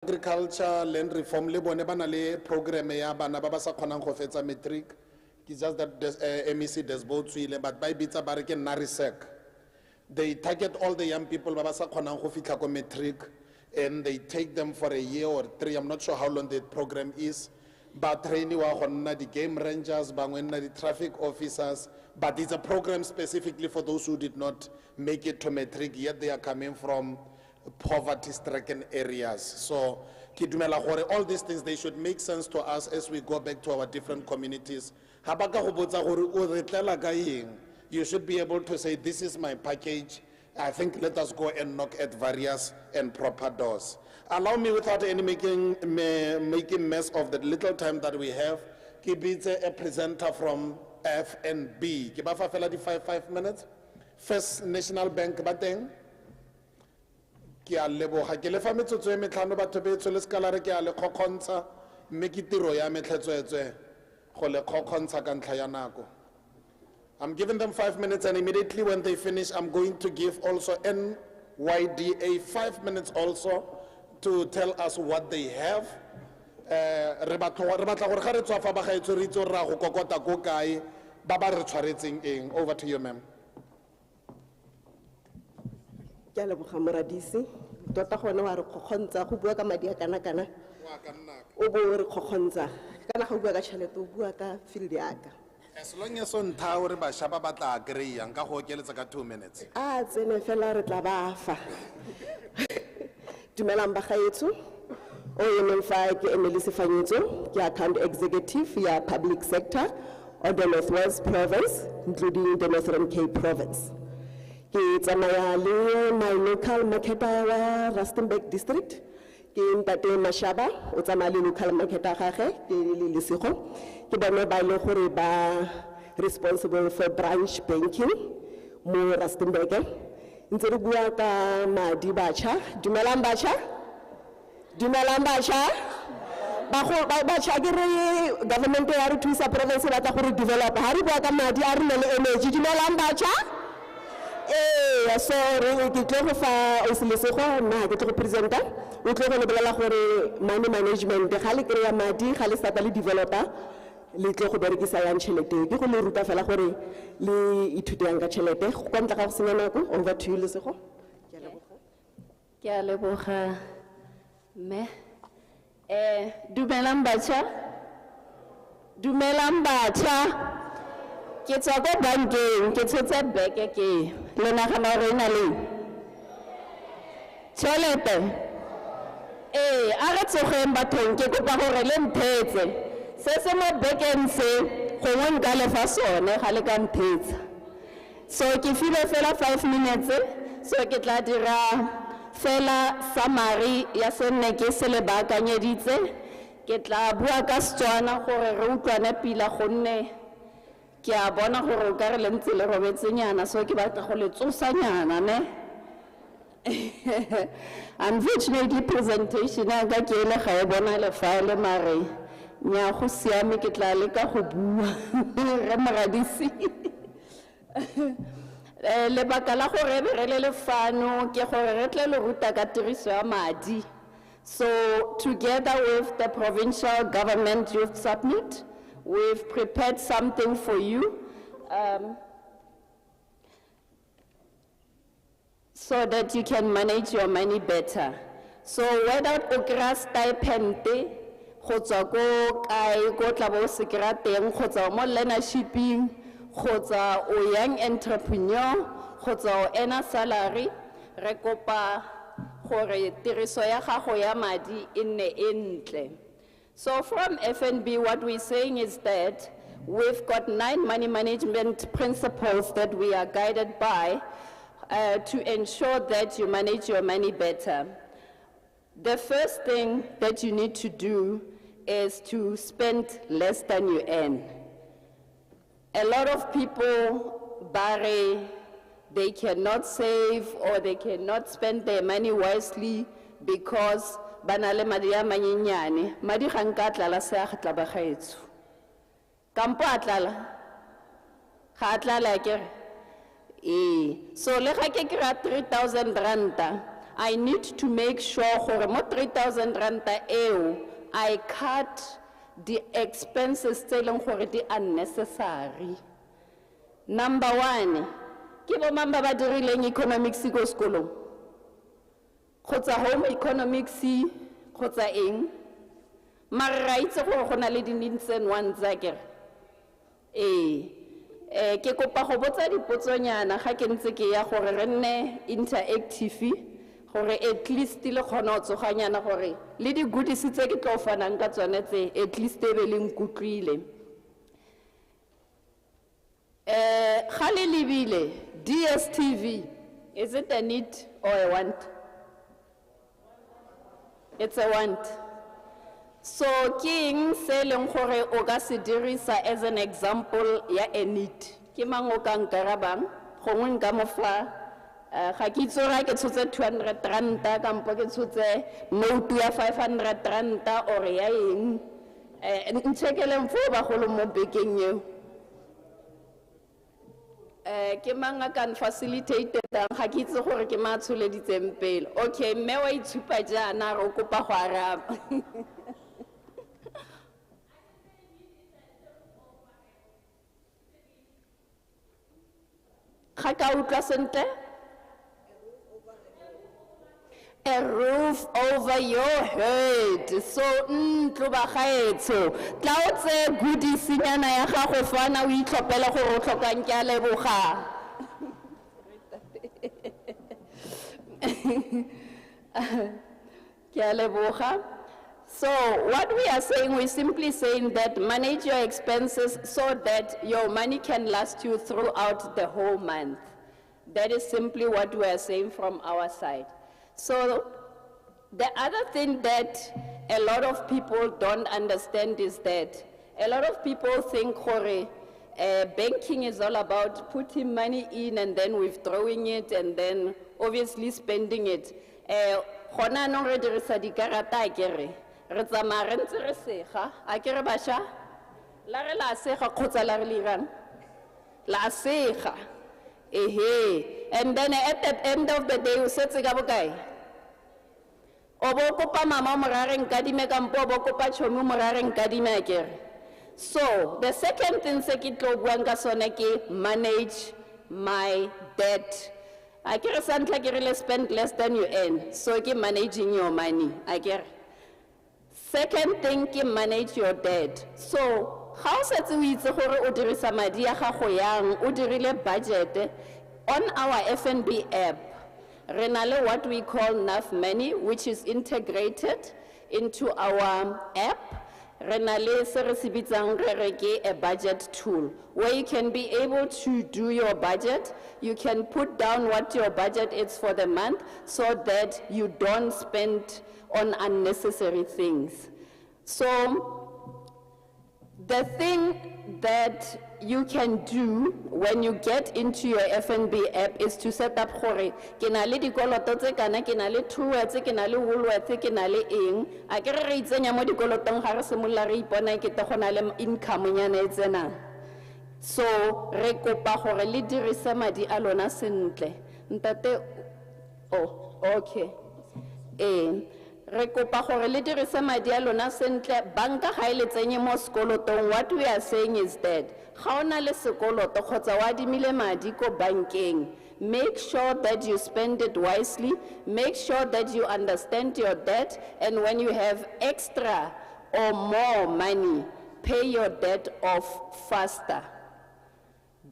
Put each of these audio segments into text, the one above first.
Agriculture land reform le bone bana le program ya bana ba ba sa khonang go fetsa matric. It's just that MEC does both but by bitsa ba re ke narisec. They target all the young people ba ba sa khonang go fitla ko matric and they take them for a year or 3. I'm not sure how long the program is. But training wa go nna di game rangers bangwe nna di traffic officers, but it's a program specifically for those who did not make it to matric yet they are coming from poverty-stricken areas. So, all these things, they should make sense to us as we go back to our different communities. You should be able to say, this is my package. I think let us go and knock at various and proper doors. Allow me, without any making mess of the little time that we have, keep it a presenter from FNB. Give us 5 minutes. First National Bank, bateng. Kia leboga ke lefa metsotso e metlhano batho be tsho le skala re ke a le khokhontsha mme ke tiro ya metlhetswetswe go le khokhontsha ka ntlha ya nako. I'm giving them 5 minutes and immediately when they finish I'm going to give also NYDA 5 minutes also to tell us what they have. Re batla gore ga re tswa fa ba gaetso re itse ra go kokota go kae ba ba re tshwaretseng eng. Over to you, ma'am. Ke le bogamoradisi tota gone wa re khokhontsa go bua ka madi a kana kana o bo re khokhontsa kana go bua ka tšhelete o bua ka field ya ka. As long as on tha re ba shaba ba tla agree yang ka go okeletsa ka 2 minutes. A tsene fela re tla ba fa. Dumelang ba gaetso o Nwpg ke Emily Sefanyetso ke account executive ya public sector of the Northwest Province including the Northern Cape Province. Ke tsamaya le my local marketer wa Rustenburg district ke ntate Mashaba o tsamaya le local marketer gage ke le Lesego ke bone ba ile gore ba responsible for branch banking mo Rustenburg ntse re bua ka madi batjha. Dumelang batjha batjha ke re government ya re thusa province ba tla gore develop ha re bua ka madi a re le energy. Dumelang batjha so re ke tlo go fa o Lesego nna ke tlo go presenta o tlo go lebelela gore money management ga le kry-a madi ga le stata le developer le tlo go berekisa yang tšhelete ke go le ruta fela gore le ithute yang ka tšhelete go kwa ntla ga go senya nako. Over to you Lesego. Ke a leboga me dumelang batjha ke tswa ko bankeng ke tshotse beke ke le nagana gore ena le tšhelete a re tsogeng bathong ke kopa gore le mphetse se se mo bekeng se gongwe nka lefa sone ga le ka mphetse so ke file fela 5 minutes so ke tla dira fela summary ya se nne ke se le baakanyeditse ke tla bua ka Setswana gore re utlwane pila gonne ke a bona gore o ka re le ntse le robetsenyana so ke batla go le tsosanyana ne. Unfortunately presentation ya ka ke ile ga e bona le file mare nya go siame ke tla le ka go bua re moradisi le bakala gore re le lefano ke gore re tle le ruta ka tiriso ya madi. So together with the provincial government youth summit we've prepared something for you so that you can manage your money better. So whether o kry-a stipend go tswa ko kae ko tla bo se kry-a teng kgotsa mo learnershiping kgotsa o young entrepreneur kgotsa o ena salary re kopa gore tiriso ya gago ya madi e nne entle. So from FNB, what we're saying is that we've got 9 money management principles that we are guided by to ensure that you manage your money better. The first thing that you need to do is to spend less than you earn. A lot of people bury, they cannot save or they cannot spend their money wisely because banale madi a manyenyane madi ga nka tlala se a tla ba gaetso kampo a tlala ga tlala ke so le ga ke kry-a 3,000 ranta I need to make sure gore mo 3,000 ranta eo, I cut the expenses tse leng gore di unnecessary. Number one, ke bo mang ba ba dirileng economics ko sekolong? Kgotsa home economics, kgotsa eng? Mara ra itse gore go na le di-needs and wants akere. Ke kopa go botsa dipotsonyana ga ke ntse ke ya gore re nne interactive, gore at least le kgona go tsoganyana gore le di goodies tse ke tlo fanang ka tsone tse at least e be le nkutlwile. Ga le lebile DSTV, is it a need or a want? It's a want. So king se leng gore o ka se dirisa as an example ya a need. Ke mang o ka nkarabang? Gongwe nka mo fa ga ke itse ra ke tshotse 200 ranta kampo ke tshotse note ya 500 ranta or ya eng. Ntshekele mfo ba golo mo bekeng eo. Ke mang a kan facilitate ga ke itse gore ke matsholeditseng pele. Okay, mme wa itshupa jana re o kopa go araba. A roof over your head. So tloba gaetso tla o tse goodies nyana ya gago fana o itlhopela gore o tlhokang ke a leboga. Ke a leboga. So what we are saying, we're simply saying that manage your expenses so that your money can last you throughout the whole month. That is simply what we are saying from our side. So the other thing that a lot of people don't understand is that a lot of people think banking is all about putting money in and then withdrawing it and then obviously spending it. Gona no re dirisa dikarata akere. Re tsamaya re ntse re sega akere basha la re la sega khotsa la re lirang la sega and then at the end of the day o setse ka bokae o bo kopa mama morareng kadime kampo o bo kopa chomi morareng kadime akere. So the second thing se ke tlo buang ka sone ke manage my debt. Akere santla ke re spend less than you earn, so ke managing your money akere. Second thing, ke manage your debt. So, how setse o itse gore o dirisa madi a gago yang, o dirile budget on our FNB app. Re na le what we call Nwpg, which is integrated into our app. Re na le se re se bitsang re re ke a budget tool, where you can be able to do your budget. You can put down what your budget is for the month so that you don't spend on unnecessary things. So the thing that you can do when you get into your FNB app is to set up gore ke na le dikoloto tse kana, ke na le Truworths, ke na le Woolworths, ke na le eng a ke re itsenya mo dikolotong ga re semolla re ipona ke te gona le income nyana e tsena. So re kopa gore le dirise madi a lona sentle ntate. Oh, okay. Re kopa gore le dirise madi a lona sentle. Banka ga ile tsenye mo sekolotong, what we are saying is that ga ona le sekoloto kgotsa wa adimile madi ko bankeng, make sure that you spend it wisely, make sure that you understand your debt, and when you have extra or more money, pay your debt off faster.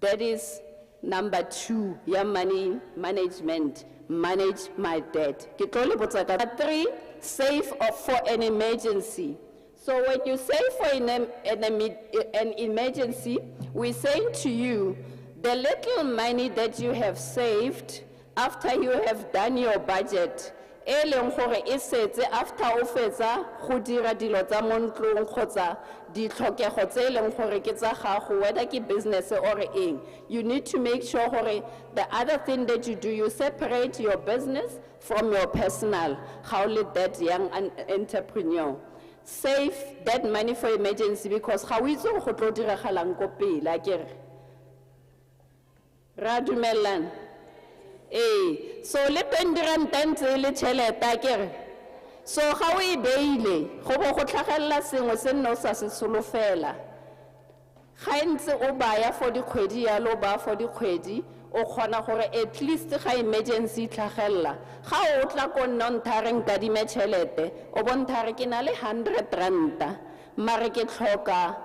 That is number 2, your money management. Manage my debt. 3, save for an emergency. So when you save for an emergency, we say to you, the little money that you have saved after you have done your budget, after o fetsa go dira dilo tsa mo ntlong kgotsa ditlhokego tse eleng gore ke tsa gago, whether ke business or eng, you need to make sure gore the other thing that you do, you separate your business from your personal. How let that young entrepreneur save that money for emergency, because ga o itse go tlo diragalang ko pele akere. Ra dumelang. So le 20 ranta ntse le tšhelete akere. So ga o e beile go bo go tlhagelela sengwe se nne o sa se solofela. Ga ntse o baya for dikgwedi ya lo ba for dikgwedi o kgona gore at least ga emergency tlhagelela ga o tla ko nonthareng ka di metšhelete o bonthare ke na le 100 ranta mare ke tlhoka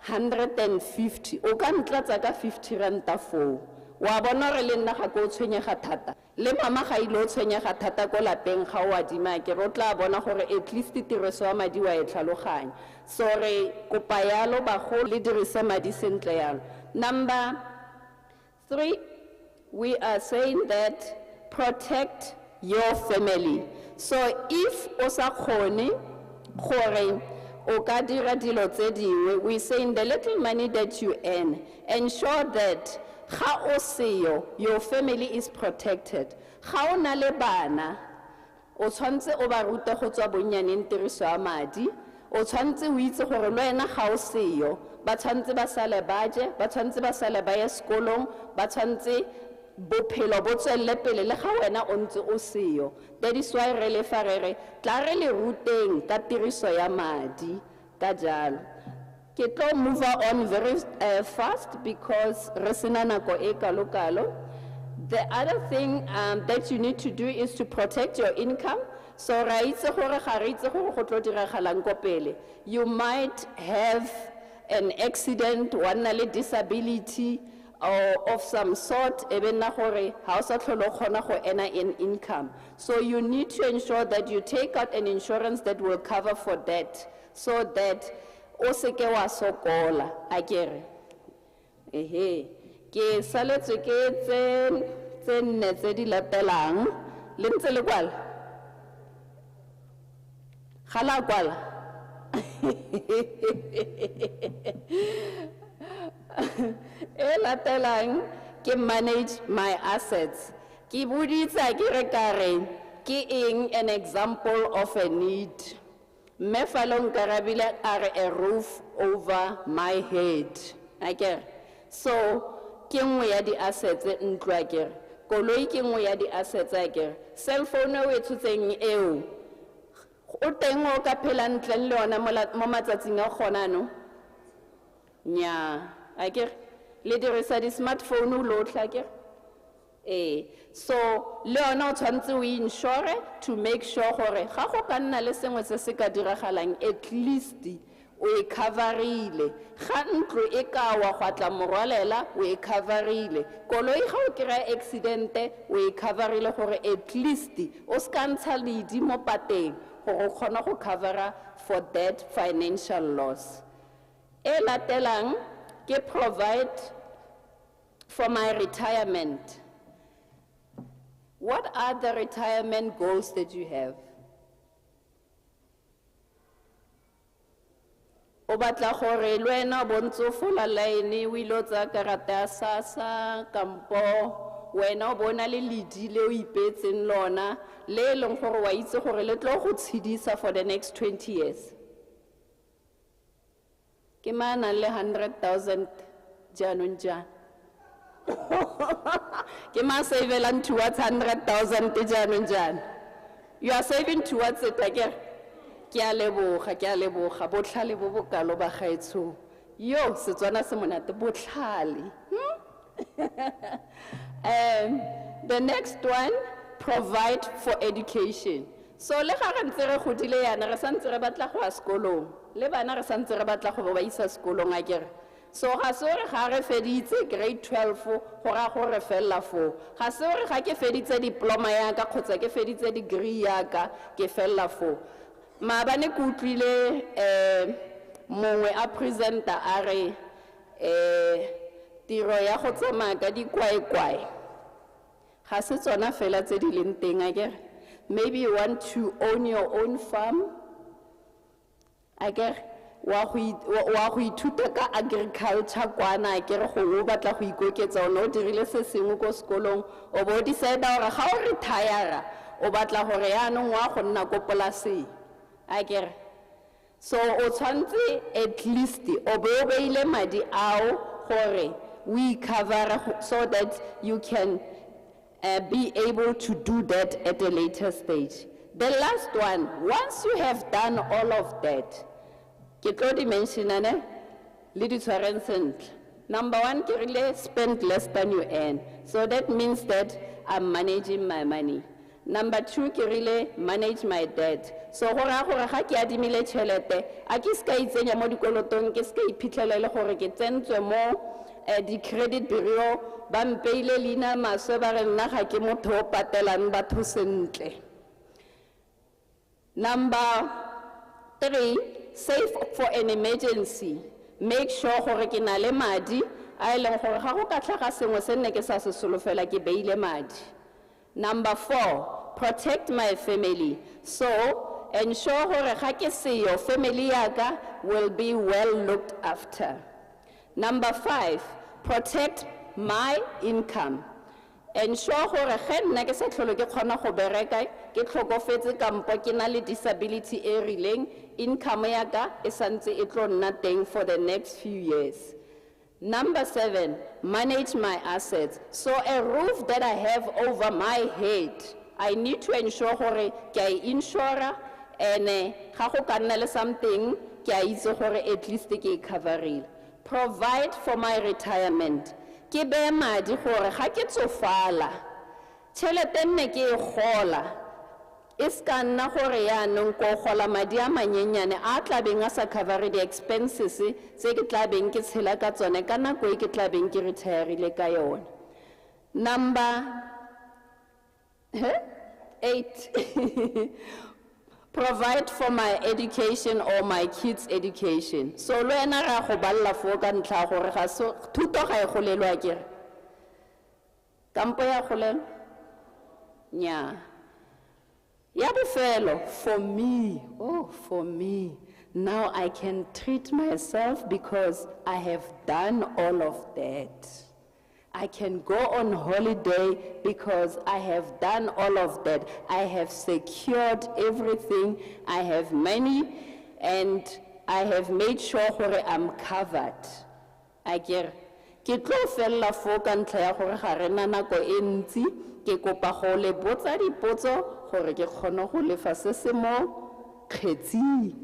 150 o ka ntlatsa ka 50 ranta foo wa bona re le nna ga ko tshwenyega thata le mama ga ile o tshwenyega thata ko lapeng ga o adima ke ro tla bona gore at least tiriso ya madi wa e tlhaloganya so re kopa yalo bagolo le dirise madi sentle yalo. Number 3, we are saying that protect your family. So if o sa kgone gore o ka dira dilo tse dingwe, we saying the little money that you earn, ensure that ga o seyo, your family is protected. Ga o na le bana, o tshwantse o ba rute go tswa bonnyaneng tiriso ya madi, o tshwantse o itse gore le wena ga o seyo, ba tshwantse ba sale baje, ba tshwantse ba sale ba ye sekolong, ba tshwantse bophelo bo tswelle pele le ga wena o ntse o seyo. That is why re le farere tla re le ruteng ka tiriso ya madi ka jalo. Ke tlo move on very fast because re sena nako e kalo-kalo. The other thing that you need to do is to protect your income. So ra itse gore ga re itse gore go tlo diragalang ko pele. You might have an accident, one le disability or of some sort, even na gore ha o sa tlhole o kgona go ena in income. So you need to ensure that you take out an insurance that will cover for that, so that o seke wa sokola akere. Ke saletswe ke tse nne tse di latelang le ntse le kwala ga la kwala e latelang ke manage my assets. Ke boditse ke re kare ke eng an example of a need. Me falong karabile are a roof over my head akere. So ke nngwe ya di assets ntlo akere, koloi ke nngwe ya di assets akere, cell phone o e tshotseng eo o teng o ka phela ntle le yona mo matsatsing a gona no nya akere le dirisa di smartphone lo tlhakere. So le yona o tshwantse o insure to make sure gore ga go ka nna le sengwe se se ka diragalang at least o e coverile. Ga ntlo e ka wa gwa morwalela o e coverile, koloi ga o kry accidente o e coverile gore at least o ska ntsha ledi mo pateng gore o kgona go covera for that financial loss. E latelang ke provide for my retirement. What are the retirement goals that you have? O batla gore le wena bontse fola line o ilo tsa karata ya SASSA kampo wena o bona le ledi le o ipetseng lona le leng gore wa itse gore le tlo go tshedisa for the next 20 years. Ke mana le 100,000 jaanong jana. Ke ma savelang towards 100,000 jaanong jana. You are saving towards it again. Ke a leboga botlhale bo bokalo ba gaetsho. Yo Setswana se monate botlhale. The next one, provide for education. So le ga re ntse re godile yana re santse re batla go a sekolong, le bana re santse re batla go ba isa sekolong akere. So ga se re ga re feditse grade 12 go ra go re fella fo. Ga se re ga ke feditse diploma ya ka kgotsa ke feditse degree ya ka ke fella fo. Maabane ke utlwile mongwe a presenter a re tiro ya go tsamaya ka dikwaekwae ga se tsona fela tse di leng teng akere. Maybe you want to own your own farm akere, wa go ithuta ka agriculture kwana akere go batla go ikoketsa o no dirile se sengwe ko sekolong o bo decide gore ga o retire o batla gore yaanong wa go nna ko polaseng akere. So o tshwantse at least o be o beile madi ao gore we cover so that you can be able to do that at a later stage. The last one, once you have done all of that, ke tlo di mention ne le di tshwareng sentle. Number one, ke rile spend less than you earn. So that means that I'm managing my money. Number two, ke rile manage my debt. So go raya gore ga ke adimile tšhelete, a ke ska itsenya mo dikolotong, ke ska iphitlhela gore ke tsentswe mo di credit bureau, ba mpeile leina maswe ba re nna ga ke motho o patelang batho sentle. Number three, save for an emergency. Make sure gore ke na le madi a e leng gore ga go ka tlhaga sengwe se nne ke sa se solofela ke beile madi. Number four, protect my family. So ensure gore ga ke seyo family yaka will be well looked after. Number five, protect my income. Ensure gore ge nna ke sa tlhole ke kgona go bereka ke tlhokofetse kampo ke na le disability e rileng, income yaka e santse e tlo nna teng for the next few years. Number seven, manage my assets. So a roof that I have over my head, I need to ensure gore ke a insure and ga go ka nna le something ke a itse gore at least ke e coverile. Provide for my retirement. Ke be madi gore ga ke tsofala tšhelete nne ke e gola e ska nna gore yaanong ko gola madi a manyenyane a tla beng a sa covere di-expenses tse ke tla beng ke tshela ka tsone ka nako e ke tla beng ke retirile ka yone. Number 8 provide for my education or my kids' education. So lo ena ra go balla fo ka ntla gore ga so thuto ga e golelwa kere kampo ya golelwa nya ya bofelo for me now I can treat myself because I have done all of that. I can go on holiday because I have done all of that. I have secured everything. I have money and I have made sure gore I'm covered. I get ke tlo fella fo ka ntlha ya gore ga rena nako e ntsi ke kopa go le botsa dipotso gore ke kgone go lefa se se mo kgetsing.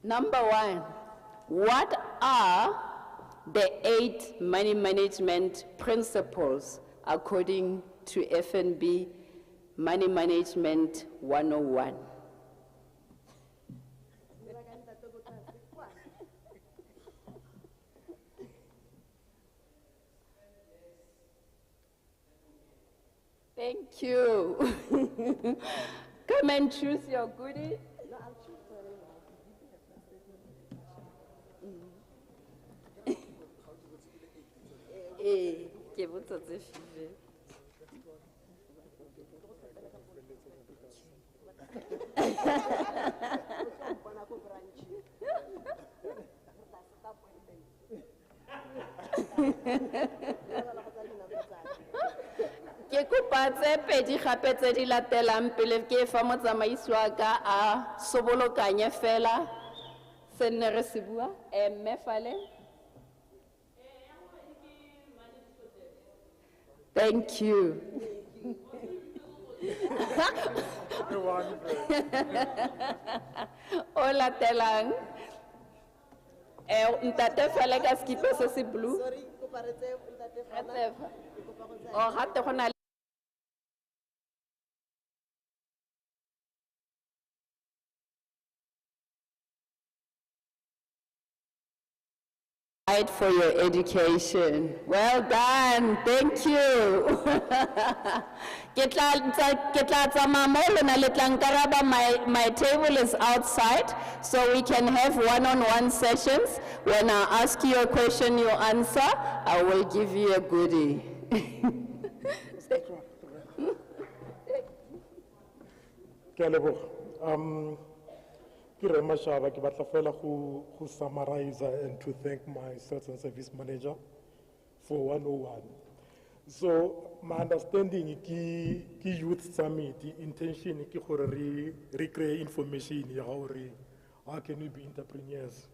Number one, what are the 8 money management principles according to FNB Money Management 101. Thank you. Come and choose your goodie. Ke botsa tse five. Ke kopa tse pedi gape tse di latelang pele ke fa motsamaisi wa ka a sobolokanye fela se nne re se bua mme fale. Thank you. Hola telang. Ntate fela ka skipe se se blue. Sorry, ko paretse ntate Fana. Oh, gape go na for your education. Well done. Thank you. My table is outside, so we can have one-on-one sessions. When I ask you a question, you answer, I will give you a goodie. Ke Mashaba ke batla fela go summarize and to thank my sales and service manager for 101. So my understanding ki youth summit intention ki gore re create information ya gore how can we be entrepreneurs.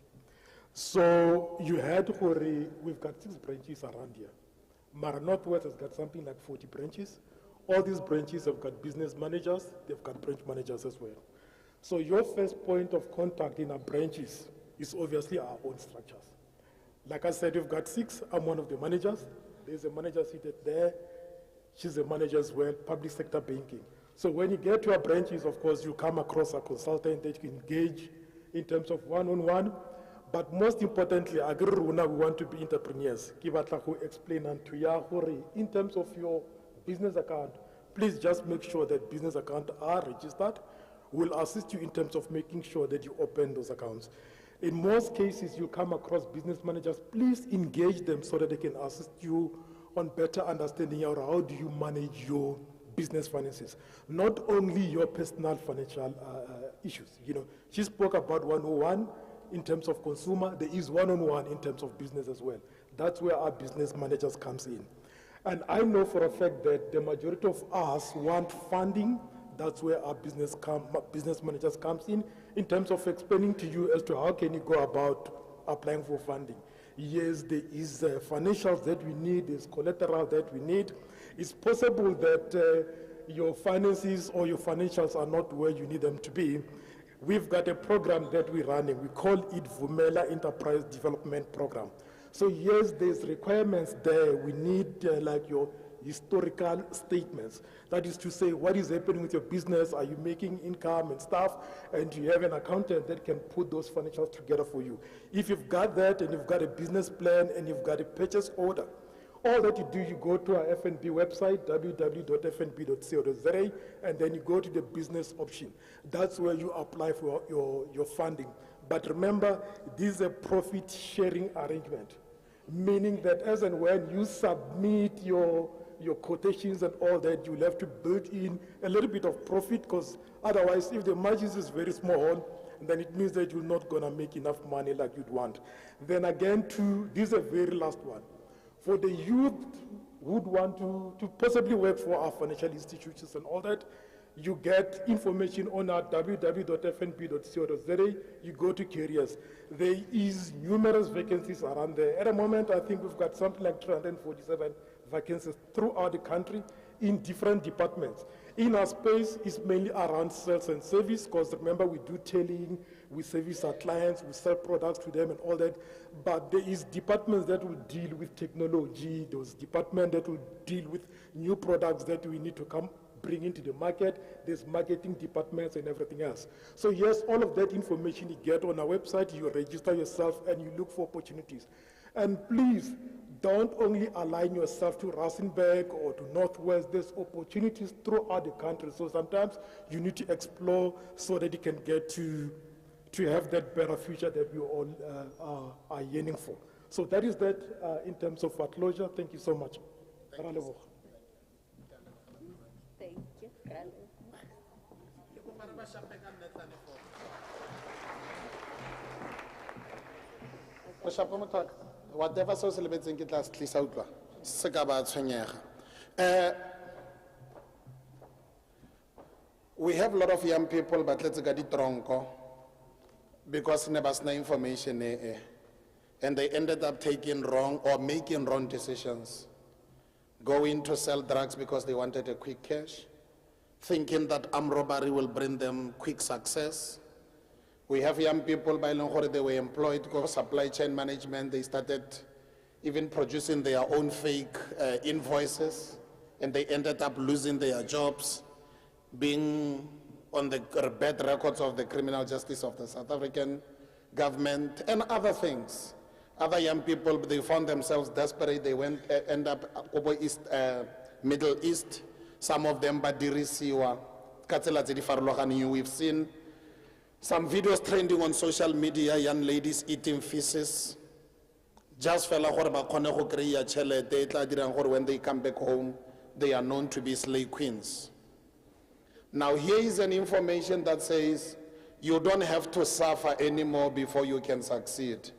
So you had gore we've got 6 branches around here. Mara Northwest has got something like 40 branches. All these branches have got business managers, they've got branch managers as well. So your first point of contact in our branches is obviously our own structures. Like I said, we've got 6, I'm one of the managers. There's a manager seated there, she's a manager as well, public sector banking. So when you get to our branches, of course, you come across a consultant that you can engage in terms of one-on-one. But most importantly, we want to be entrepreneurs. Give a explain to you, in terms of your business account, please just make sure that business accounts are registered. We'll assist you in terms of making sure that you open those accounts. In most cases, you come across business managers, please engage them so that they can assist you on better understanding of how do you manage your business finances, not only your personal financial issues. You know, she spoke about 101 in terms of consumer. There is one-on-one in terms of business as well. That's where our business managers comes in. And I know for a fact that the majority of us want funding. That's where our business managers comes in terms of explaining to you as to how can you go about applying for funding. Yes, there is financials that we need, there's collateral that we need. It's possible that your finances or your financials are not where you need them to be. We've got a program that we're running. We call it Vumela Enterprise Development Program. So yes, there's requirements there. We need like your historical statements. That is to say, what is happening with your business? Are you making income and stuff? And you have an accountant that can put those financials together for you. If you've got that and you've got a business plan and you've got a purchase order, all that you do, you go to our FNB website, www.fnb.co.za, and then you go to the business option. That's where you apply for your funding. But remember, this is a profit sharing arrangement, meaning that as and when you submit your quotations and all that, you'll have to build in a little bit of profit, because otherwise, if the margins is very small, then it means that you're not gonna make enough money like you'd want. Then again, this is a very last one. For the youth who would want to possibly work for our financial institutions and all that, you get information on our www.fnb.co.za. You go to careers. There is numerous vacancies around there. At the moment, I think we've got something like 347 vacancies throughout the country in different departments. In our space, it's mainly around sales and service, because remember, we do tailing, we service our clients, we sell products to them and all that. But there is departments that will deal with technology, those departments that will deal with new products that we need to bring into the market. There's marketing departments and everything else. So yes, all of that information you get on our website, you register yourself and you look for opportunities. And please, don't only align yourself to Rustenburg or to Northwest. There's opportunities throughout the country. So sometimes you need to explore so that you can get to have that better future that we all are yearning for. So that is that in terms of our closure. Thank you so much. Thank you. Whatever so celebrating ke tla se tlisa utlwa se ka ba tshwenyega. We have a lot of young people but let's get it tronko because never sna information and they ended up taking wrong or making wrong decisions, going to sell drugs because they wanted a quick cash, thinking that armed robbery will bring them quick success. We have young people, by long they were employed for supply chain management. They started even producing their own fake invoices, and they ended up losing their jobs, being on the bad records of the criminal justice of the South African government, and other things. Other young people, they found themselves desperate. They went, end up over East, Middle East. Some of them, Badirisiwa, Katsela Farlohani, we've seen some videos trending on social media, young ladies eating feces. Just when they come back home, they are known to be slave queens. Now here is an information that says you don't have to suffer anymore before you can succeed.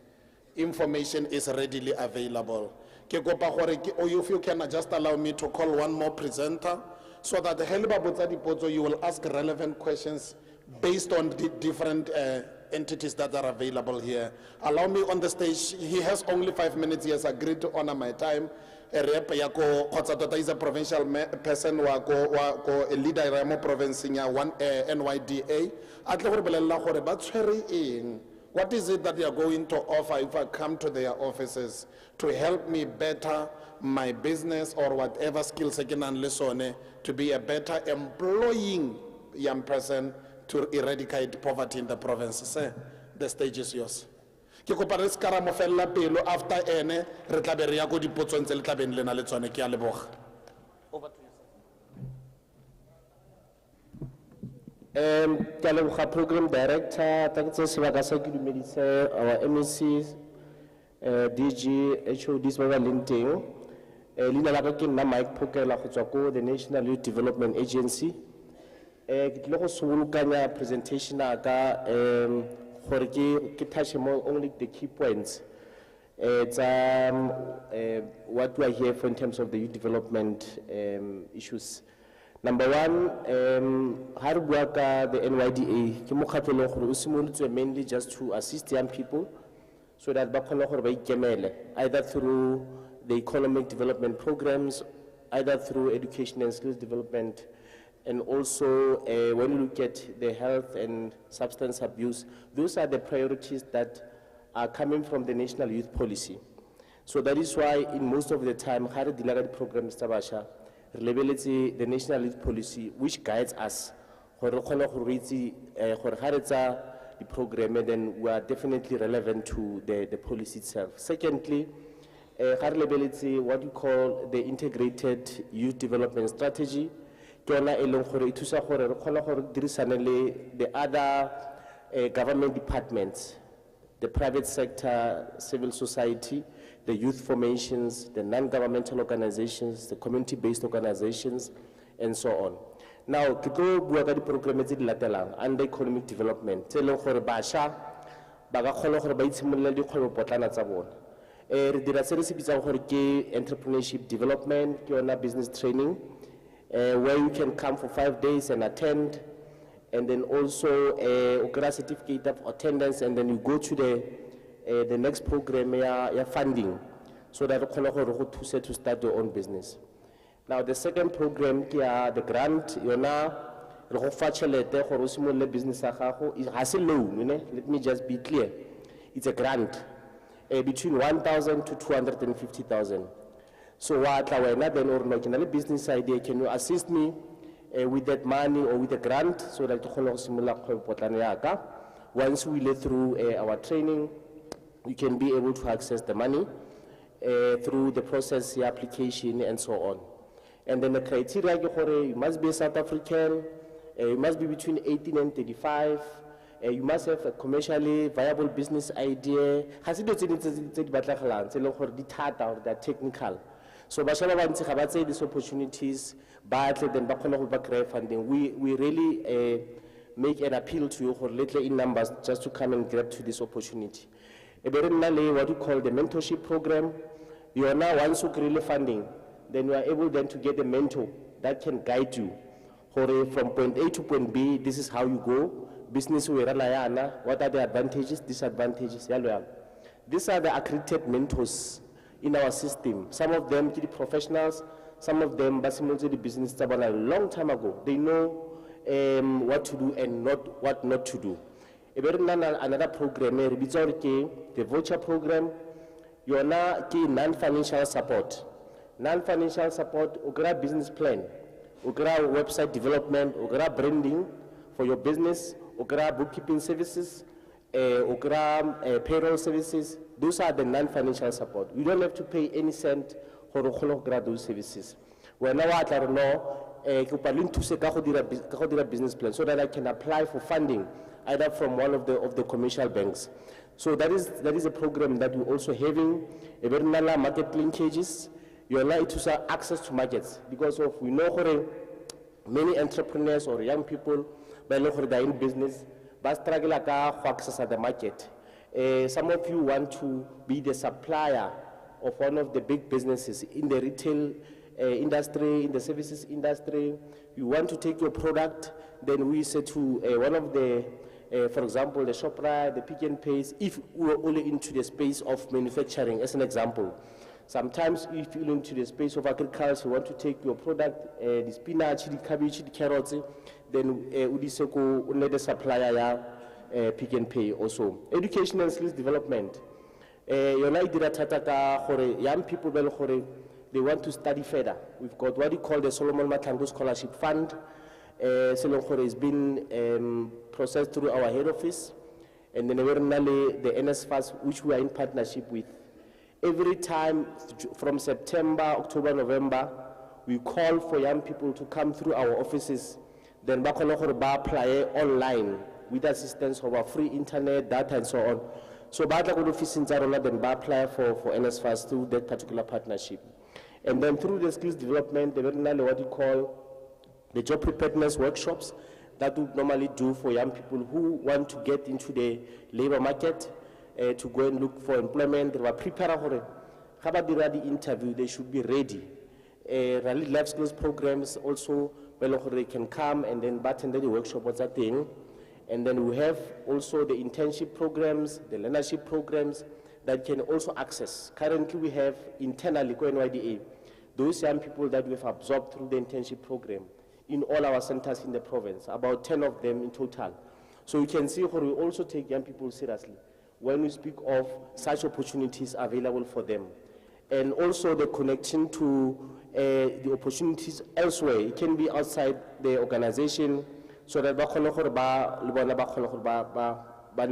Information is readily available. If you can just allow me to call one more presenter so that you will ask relevant questions based on the different entities that are available here. Allow me on the stage. He has only 5 minutes. He has agreed to honor my time. rep ya ko kgotsa tota is a provincial person wa ko a leader ya mo provinceng ya NYDA a tle gore bolelela gore ba tshwere eng. What is it that they are going to offer if I come to their offices to help me better my business or whatever skills I can learn to be a better employing young person to eradicate poverty in the province? Sir, the stage is yours. Ke kopa re ska ra mo fella pelo after ene re tla be re ya go dipotsong tse le tla beng le na le tsone. Ke a leboga. Over to you, sir. Kaleboga program director, thanks to Civic our MECs, DG, HODs, ba ba leng teng. Leina la ka ke nna Mike Phokela go tswa ko the National Youth Development Agency. Ke tle go simolokanya presentation aka gore ke touch more only the key points. It's what we are here for in terms of the youth development issues. Number one, how to work the NYDA, ke mokgatlo le gore o simolotswe mainly just to assist young people so that ba kgone gore ba ikemele, either through the economic development programs, either through education and skills development, and also when you look at the health and substance abuse, those are the priorities that are coming from the National Youth Policy. So that is why in most of the time, how to deal with programs tabasha, relability the National Youth Policy, which guides us. The program, and then we are definitely relevant to the policy itself. Secondly, relability, what you call the integrated youth development strategy. The other government departments, the private sector, civil society, the youth formations, the non-governmental organizations, the community-based organizations, and so on. Now, kito buaga di programme tse di latelang under economic development. Tse leng gore basha ba ka kgona gore ba itshimololela dikgwebo potlana tsa bona. Re dira se re se bitsang gore ke entrepreneurship development, ke yona business training, where you can come for 5 days and attend, and then also a certificate of attendance, and then you go to the next program ya funding, so that you can to start your own business. Now the second program kia the grant yona re go fa tšhelete gore o simolole business ya gago. Ga se loan, let me just be clear. It's a grant between 1,000 to 250,000. So what wena then or no ke business idea, can you assist me with that money or with a grant so that you can simolola kgwebo potlana ya ka? Once we let through our training, you can be able to access the money through the process, the application, and so on. And then the criteria, you must be a South African, you must be between 18 and 35, you must have a commercially viable business idea. Has it been they're technical? So these opportunities, but then funding. We really make an appeal to you for little in numbers just to come and grab to this opportunity. What you call the mentorship program, you are now once you create funding, then you are able then to get a mentor that can guide you. From point A to point B, this is how you go. Business what are the advantages, disadvantages? These are the accredited mentors in our system. Some of them to the professionals, some of them the business a long time ago. They know what to do and what not to do. Another program, the voucher program, you are now non-financial support. Non-financial support, ugra business plan, ugra website development, ugra branding for your business, ugra bookkeeping services, ugra payroll services. Those are the non-financial support. You don't have to pay any cent for those services. We're now at our business plan so that I can apply for funding either from one of the commercial banks. So that is a program that we're also having. Market linkages. You are now to access to markets because of we know many entrepreneurs or young people by they're in business but struggle to access the market. Some of you want to be the supplier of one of the big businesses in the retail industry, in the services industry. You want to take your product, then we say to one of the, for example, the ShopRite, the Pick and Pays, if we are only into the space of manufacturing, as an example. Sometimes if you're into the space of agriculture, you want to take your product, the spinach, the cabbage, the carrots, then you need a supplier, Pick and Pay also. Education and skills development. Young people, they want to study further. We've got what we call the Solomon Matango Scholarship Fund. It's been processed through our head office, and then the NSFAS, which we are in partnership with. Every time from September, October, November, we call for young people to come through our offices. Then we apply online with assistance of our free internet, data, and so on. So then we apply for NSFAS through that particular partnership. And then through the skills development, what we call the job preparedness workshops that we normally do for young people who want to get into the labor market, to go and look for employment. They were prepared for the interview, they should be ready. Rally life skills programs also, they can come and then attend the workshop, what's that thing. And then we have also the internship programs, the learnership programs that can also access. Currently we have internally, NYDA, those young people that we've absorbed through the internship program in all our centers in the province, about 10 of them in total. So you can see how we also take young people seriously when we speak of such opportunities available for them. And also the connection to the opportunities elsewhere. It can be outside the organization, so that we can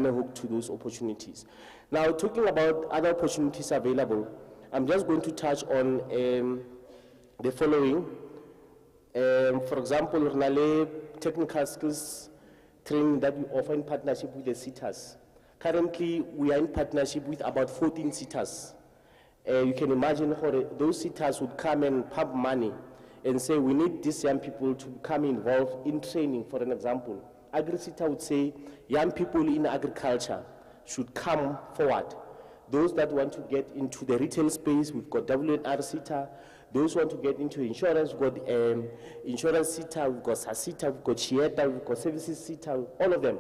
hook to those opportunities. Now, talking about other opportunities available, I'm just going to touch on the following. For example, technical skills training that we offer in partnership with the SETAs. Currently, we are in partnership with about 14 SETAs. You can imagine how those SETAs would come and pump money and say, we need these young people to come involved in training. For an example, Agri-SETA would say, young people in agriculture should come forward. Those that want to get into the retail space, we've got WNR SETA. Those who want to get into insurance, we've got insurance SETA, we've got SASITA, we've got Chieta, we've got services SETA, all of them.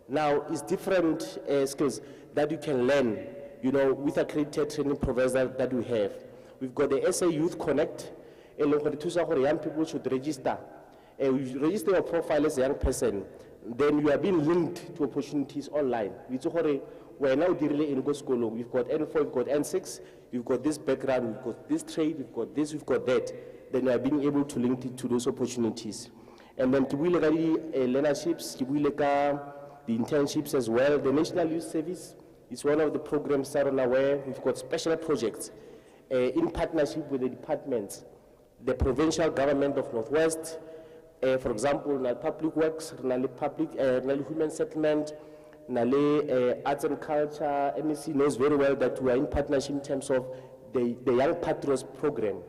Now, it's different skills that you can learn, with accredited training providers that we have. We've got the SA Youth Connect, and young people should register. You register your profile as a young person, then you are being linked to opportunities online. We're now dealing in school. We've got N4, we've got N6, we've got this background, we've got this trade, we've got this, we've got that. Then we are being able to link it to those opportunities. And then we look at the learnerships, we look at the internships as well. The National Youth Service is one of the programs that are where we've got special projects in partnership with the departments. The Provincial Government of Northwest, for example, Public Works, Human Settlement, Arts and Culture. MEC knows very well that we are in partnership in terms of the Young Patriots program.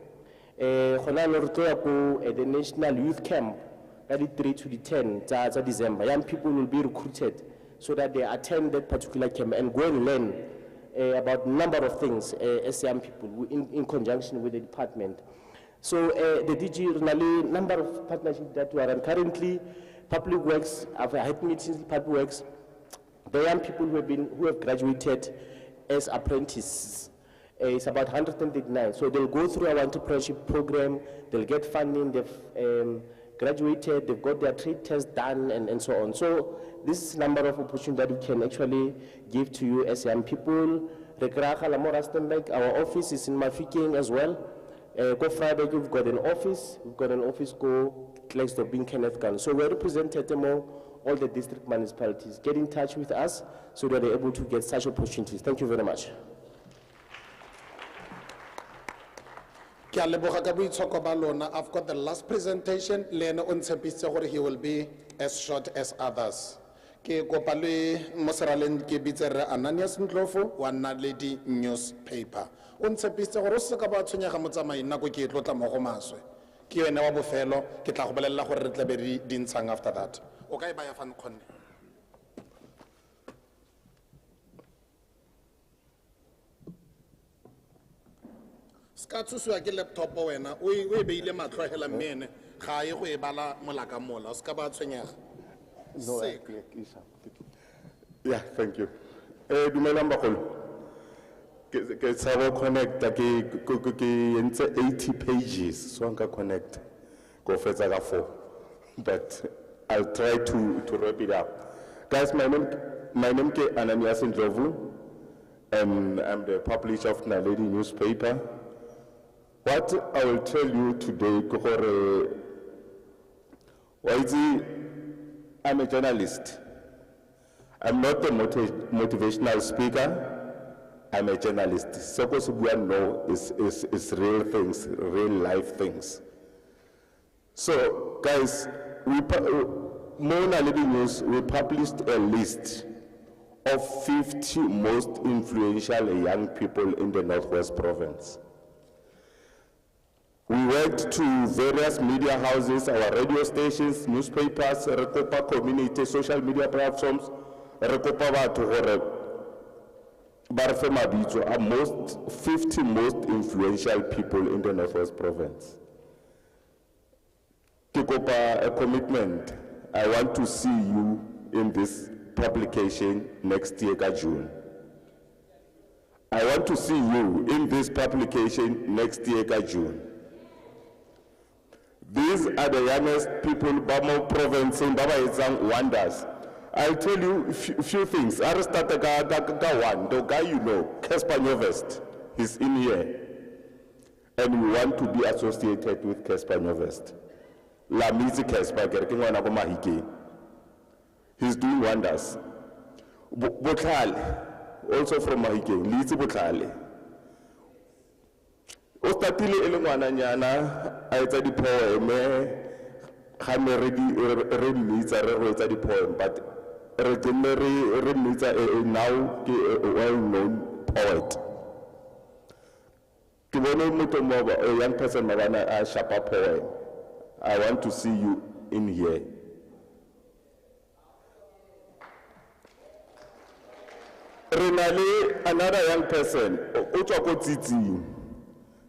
The National Youth Camp, that is 3 to the 10 December. Young people will be recruited so that they attend that particular camp and go and learn about a number of things as young people in conjunction with the department. So the DG, number of partnerships that we are in currently, Public Works, I've had meetings with Public Works, the young people who have graduated as apprentices. It's about 139. So they'll go through our entrepreneurship program, they'll get funding, they've graduated, they've got their trade test done, and so on. So this is a number of opportunities that we can actually give to you as young people. Rustenburg, our office is in Nwpg as well. Go Friday, we've got an office go Klerksdorp being Kenneth Gunn. So we're represented among all the district municipalities. Get in touch with us so that they're able to get such opportunities. Thank you very much. I've got the last presentation. He will be as short as others. Ananias Ndlovu, one lady newspaper. After that. Okay, bye, fan Conne. Skatsu ke laptop wena o be ile matlo hela mene ga e go e bala molaka mola ska ba tshwenyega. No, yeah, thank you. Dumelang bagolo. ke tsaba connect ke entse 80 pages so nka connect go fetsa ka 4 but I'll try to wrap it up. Guys, my name ke Ananias Ndlovu and I'm the publisher of Naledi newspaper. What I will tell you today, I'm a journalist. I'm not a motivational speaker. I'm a journalist. So what we know is real things, real life things. So guys, Naledi News, we published a list of 50 most influential young people in the Northwest Province. We went to various media houses, our radio stations, newspapers, Rekopa community, social media platforms, Rekopa batho gore ba re fe mabitso a 50 most influential people in the Northwest Province. Ke kopa a commitment. I want to see you in this publication next year, June. I want to see you in this publication next year, June. These are the youngest people, Bamo province, in Baba Izang wonders. I'll tell you a few things. I started one, the guy you know, Casper Nyovest, he's in here. And we want to be associated with Casper Nyovest. Lamizi Casper, he's doing wonders. Botlhale, also from Mahikeng, Lizi Botlhale. O statile ele ngwananyana a etsa di-poem ga me re mmitsa re go etsa di-poem but re tenne re mmitsa now ke a well-known poet. Ke bone motho mo a young person mabana a shapa poem. I want to see you in here. Renale, another young person, o tswa ko Tsitsing.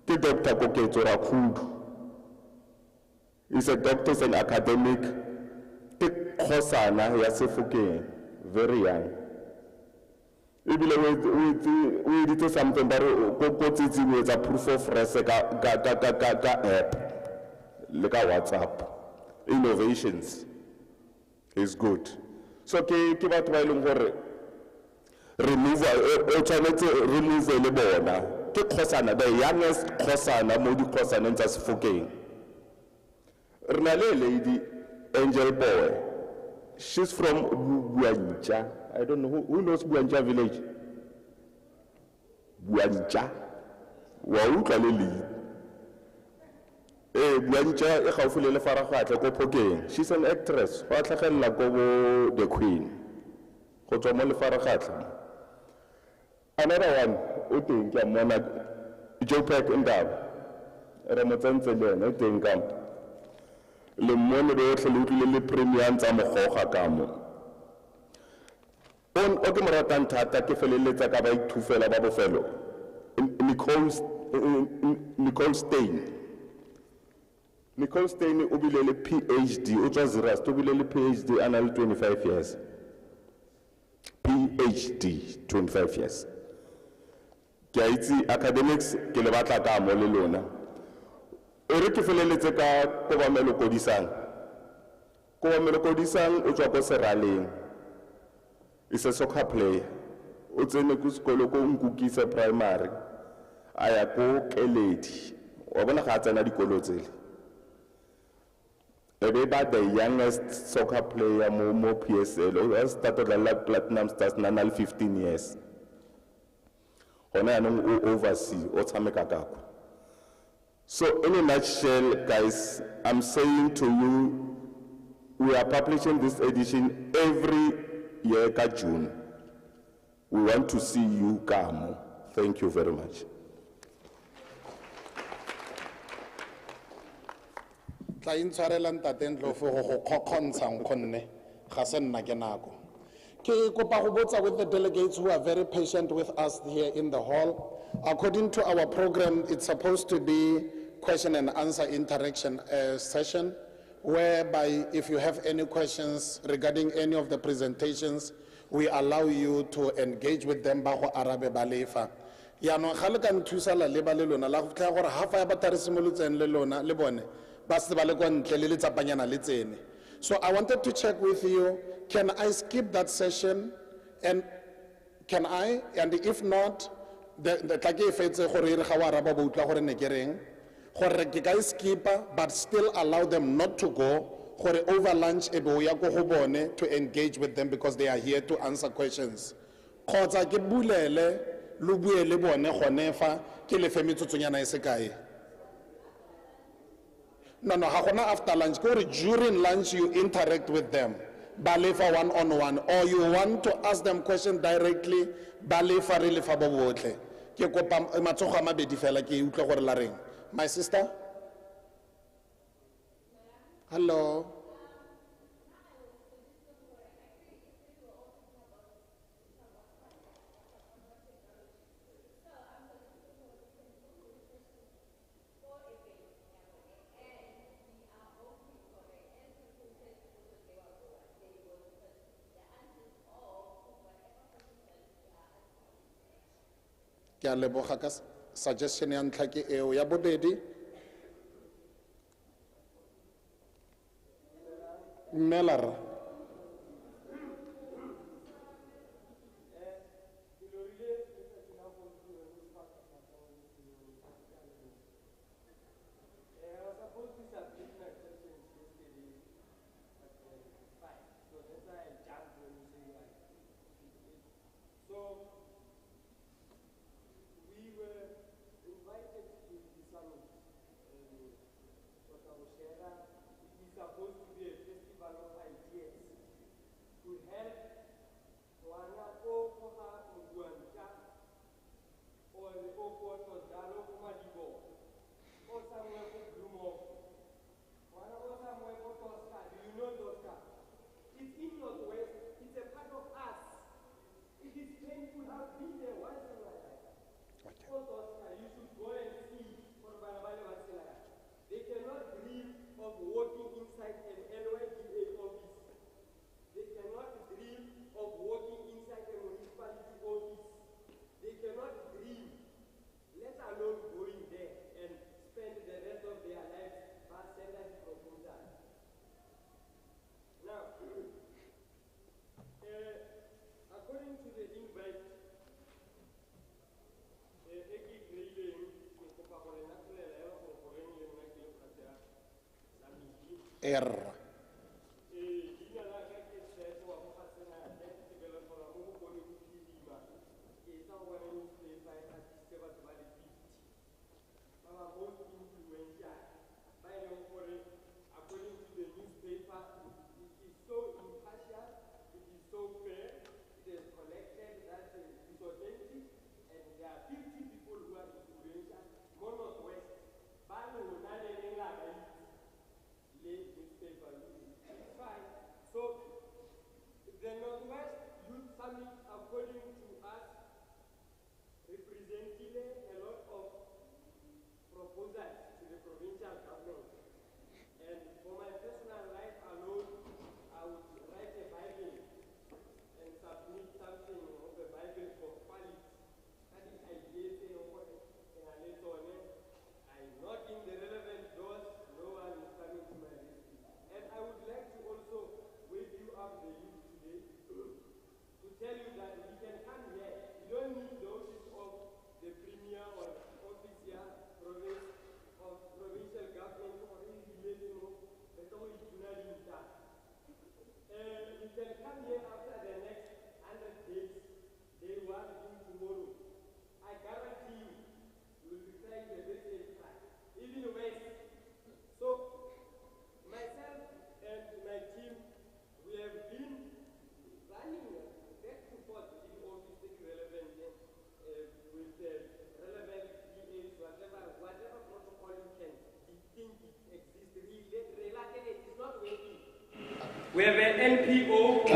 The Dr. Koketso Rakhud. He's a doctor and academic. The Khosana, he has very young. We did something that with a proof of app, like a WhatsApp. Innovations is good. So, keep out while remove the border. The youngest Khosana, Modi Khosana, and just Fokeng. Renale lady, Angel Boy. She's from Buanja. I don't know who knows Buanja village. Buanja. Wauka Lili. Buanja, Khafule Farahata, go Pokeng. She's an actress. Fatlakan Lagobo, the Queen. Kotomole Farahata. Another one. Uting kam mona Jopek indab Ramadan tselen uting kam le mona do tlholutlile le premium tsa mogokga kamo on o ke moratan thata ke feleletsa ka ba ithufela ba bofelo Nicole Stein o bile le PhD o tswa Zirast o bile le PhD anal 25 years PhD 25 years academics ke le batla ka mo le lona o re ke feleletse ka Kobamelo Kodisang o tswa ko Seraleng is a soccer player o tsene ku sekolo ko Nkukisa primary aya ko Keledi wa bona ga tsena dikolo tsele ebe ba the youngest soccer player mo PSL o started like Platinum Stars nanal 15 years. So in a nutshell, guys, I'm saying to you, we are publishing this edition every year, June. We want to see you come. Thank you very much. With the delegates who are very patient with us here in the hall. According to our program, it's supposed to be question and answer interaction session, whereby if you have any questions regarding any of the presentations, we allow you to engage with them. yaanong ga le ka nthusala le ba le lona la go fitlhela gore half ya batho re simolotseng le lona le bone ba se ba le kwa ntle le letsapanyana le tsene. So I wanted to check with you, can I skip that session, and can I, and if not, the tla ke e fetse gore e re ga wa araba ba utlwa gore ne ke reng, gore ke ka e skipa but still allow them not to go, gore over lunch e be o ya go go bone to engage with them because they are here to answer questions. Kgotsa ke bulele lo bue le bone gone fa ke le fe metsotsonyana e se kae. No, ha gona after lunch. Go during lunch you interact with them. Balefa one-on-one, or you want to ask them questions directly. Balefa re lefa bo botlhe. Ke kopa matsogo a mabedi fela ke utlwa gore la reng. My sister? Hello? Ke a leboga ka suggestion ya ntlha ke eo. Ya bobedi, mmela rra. Error. We have an NPO.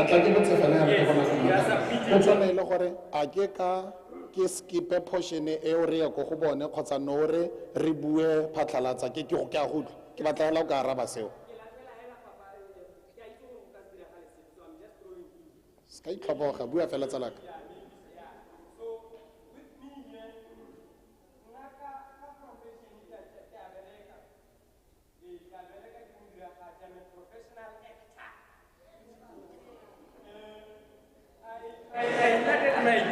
Tshwanele gore a ke ka ke skipe portion e o re ya go go bone kgotsa no re re bue phatlalatsa ke go ke a go ke batla go ka araba seo. Ska itlhoboga bua fela tsalaka.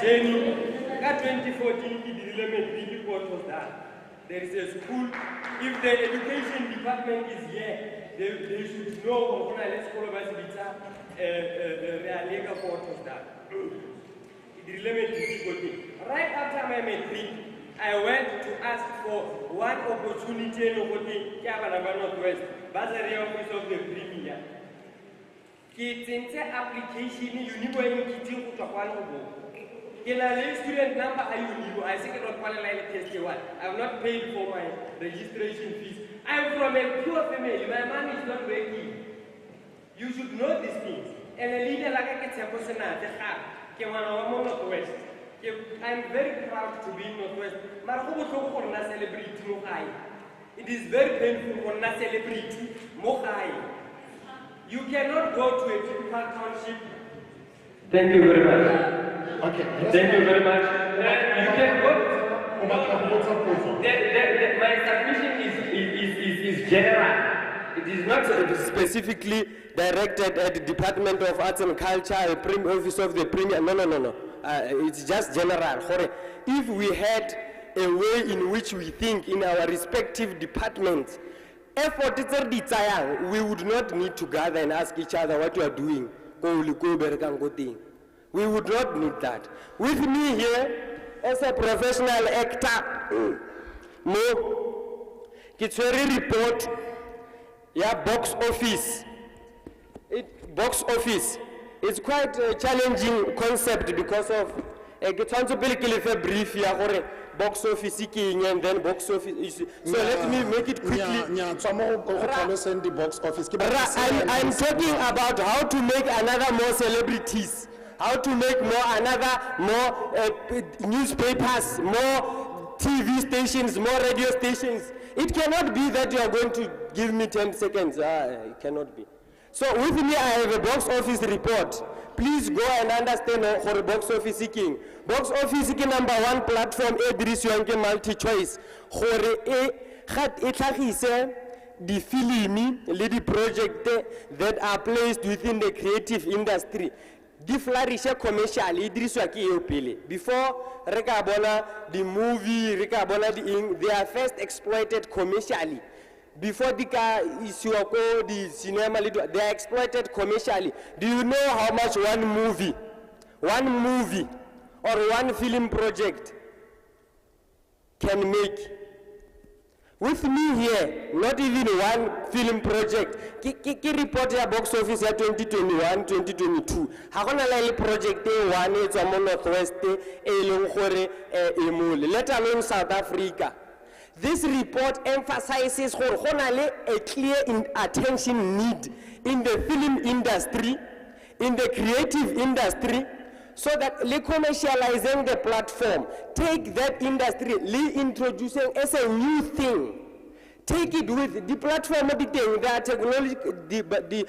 journey. At 2014, the element report was done. There is a school. If the education department is here, they should know what let's call about the report was done. The element report. Right after my matric, I went to ask for one opportunity in the Northwest, Basari Office of the Premier. It's an application you need to student number I think not qualified test one. I have not paid for my registration fees. I am from a poor family. My money is not working. You should know these things. And a leader like I can say, Northwest. I'm very proud to be in Northwest. It is very painful for not celebrity. You cannot go to a typical township. Thank you very much. Okay. Thank you very much. You can go. My submission is general. It is not specifically directed at the Department of Arts and Culture, the Office of the Premier. No. It's just general. If we had a way in which we think in our respective departments, we would not need to gather and ask each other what you are doing. We would not need that. With me here, as a professional actor, it's a report, box office. Box office. It's quite a challenging concept because of a brief box office and then box office. So let me make it quickly. I'm talking about how to make another more celebrities, how to make more newspapers, more TV stations, more radio stations. It cannot be that you are going to give me 10 seconds. It cannot be. So with me, I have a box office report. Please go and understand for box office seeking. Box office seeking number 1 platform, multi-choice. For the film, the project that are placed within the creative industry. Di flourish commercially, before the movie, they are first exploited commercially. Before the cinema, they are exploited commercially. Do you know how much one movie or one film project can make? With me here, not even one film project. Ki report ya box office ya 2021, 2022. Hakona la project one it's on Northwest let alone South Africa. This report emphasizes a clear attention need in the film industry, in the creative industry, so that commercializing the platform, take that industry, introducing as a new thing. Take it with the platform, the technology, but the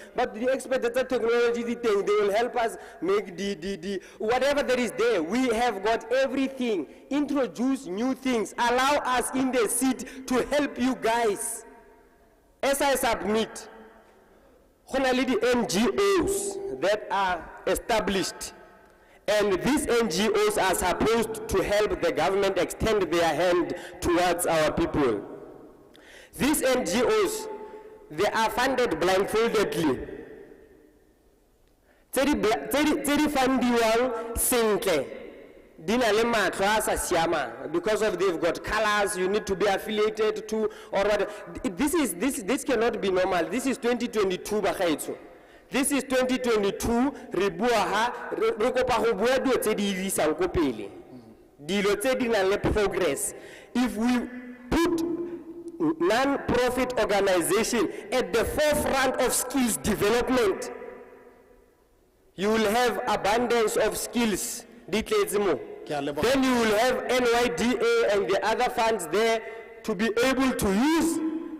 expert that technology, they will help us make the whatever that is there. We have got everything. Introduce new things. Allow us in the seat to help you guys. As I submit, only the NGOs that are established, and these NGOs are supposed to help the government extend their hand towards our people. These NGOs, they are funded blindfoldedly. Teri fundiwang sentle. Dina le matlo a sa siama because of they've got colors you need to be affiliated to or what. This cannot be normal. This is 2022 bagaetso. This is 2022 re bua ha re kopa go bua dio tse di isang ko pele. Dilo tse di na le progress. If we put non-profit organization at the forefront of skills development, you will have abundance of skills. Then you will have NYDA and the other funds there to be able to use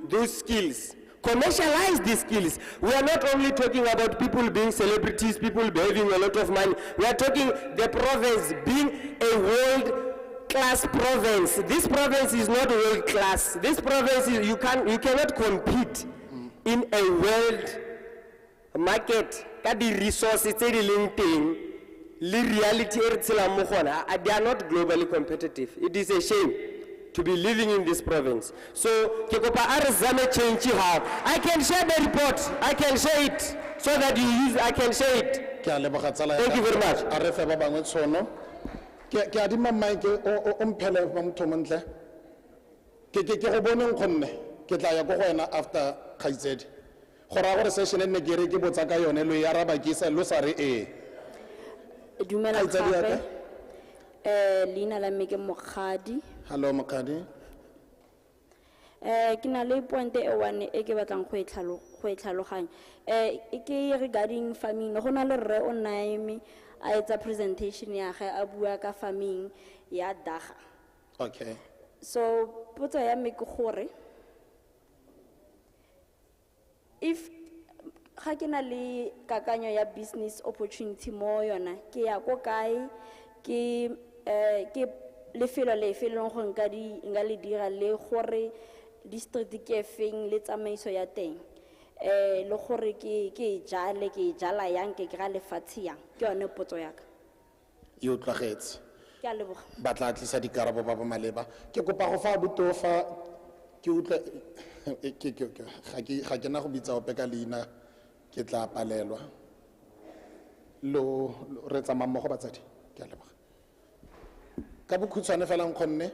those skills. Commercialize these skills. We are not only talking about people being celebrities, people having a lot of money. We are talking the province being a world-class province. This province is not world class. This province is you cannot compete in a world market. The resources le reality e re tshelang mo go yona, they are not globally competitive. It is a shame to be living in this province. So, ke kopa a re zame change how. I can share the report. I can share it so that you use. I can share it. Ke a leboga tsala ya Thank you ka. very much. A re fe ba bangwe tšhono. Ke adima mic o mphele ba motho montle. Ke go boneng khonne. Ke tla ya go wena after Khaitsedi. Go ra gore session e nne ke re ke botsa ka yone lo ya raba ke sa lo sa re Dumela Khaitsedi ya gape. ka? Leina la me ke Mokgadi. Hello Mokgadi. Ke na le point e one e ke batlang go e tlhaloganya. E ke regarding farming. Go na le rre o naeme a etsa presentation ya ge a bua ka farming ya daga. Okay. So potso ya me ke gore if ga ke na le kakanyo ya business opportunity mo yona ke ya ko kae ke lefelo le felong go nka le dira le gore district ke feng le tsamaiso ya teng le gore ke jala yang ke ga lefatshe yang ke yone potso ya ka Yo tlagetse. ke a leboga Ba tla tlisa dikarabo ba ba maleba. Ke kopa go fa botofa ke utlwa ga ke na go bitsa ope ka leina ke tla palelwa. Lo re tsamaya mmogo batsadi. Ke a leboga. Ka bokhutshwane fela nkgonne.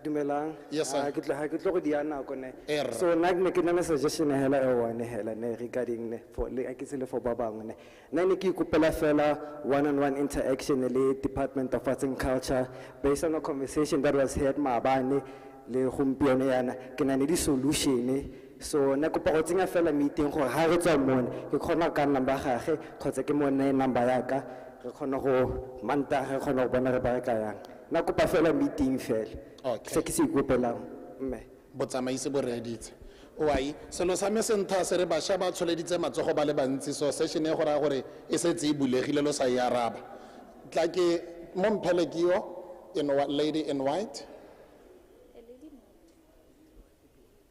Dumelang. Yes, sir. Ke tlo go dia nako ne. Er. So ne ke na le suggestion hela e one hela ne regarding ne for le a ke se le for ba bangwe ne. Ne ke ikopela fela one-on-one interaction le Department of Arts and Culture based on a conversation that was had maabane le gompieno yana ke na le di solution. So ne kopa go tsenya fela meeting gore ha re tswa mone ke khona ka number gage khotse ke mone number ya ka re khona go manta re khona go bona re ba ka yang. Na kopa fela meeting fela. Okay. Se ke se ikopelang mme. Botsamaisi bo reditse. Oai, selo sa me sentha se re basha ba tsholeditse matsogo ba le bantsi so session e gora gore e setse e bulegile lo sa ya araba. Tla ke mo mphele ke yo in what lady in white.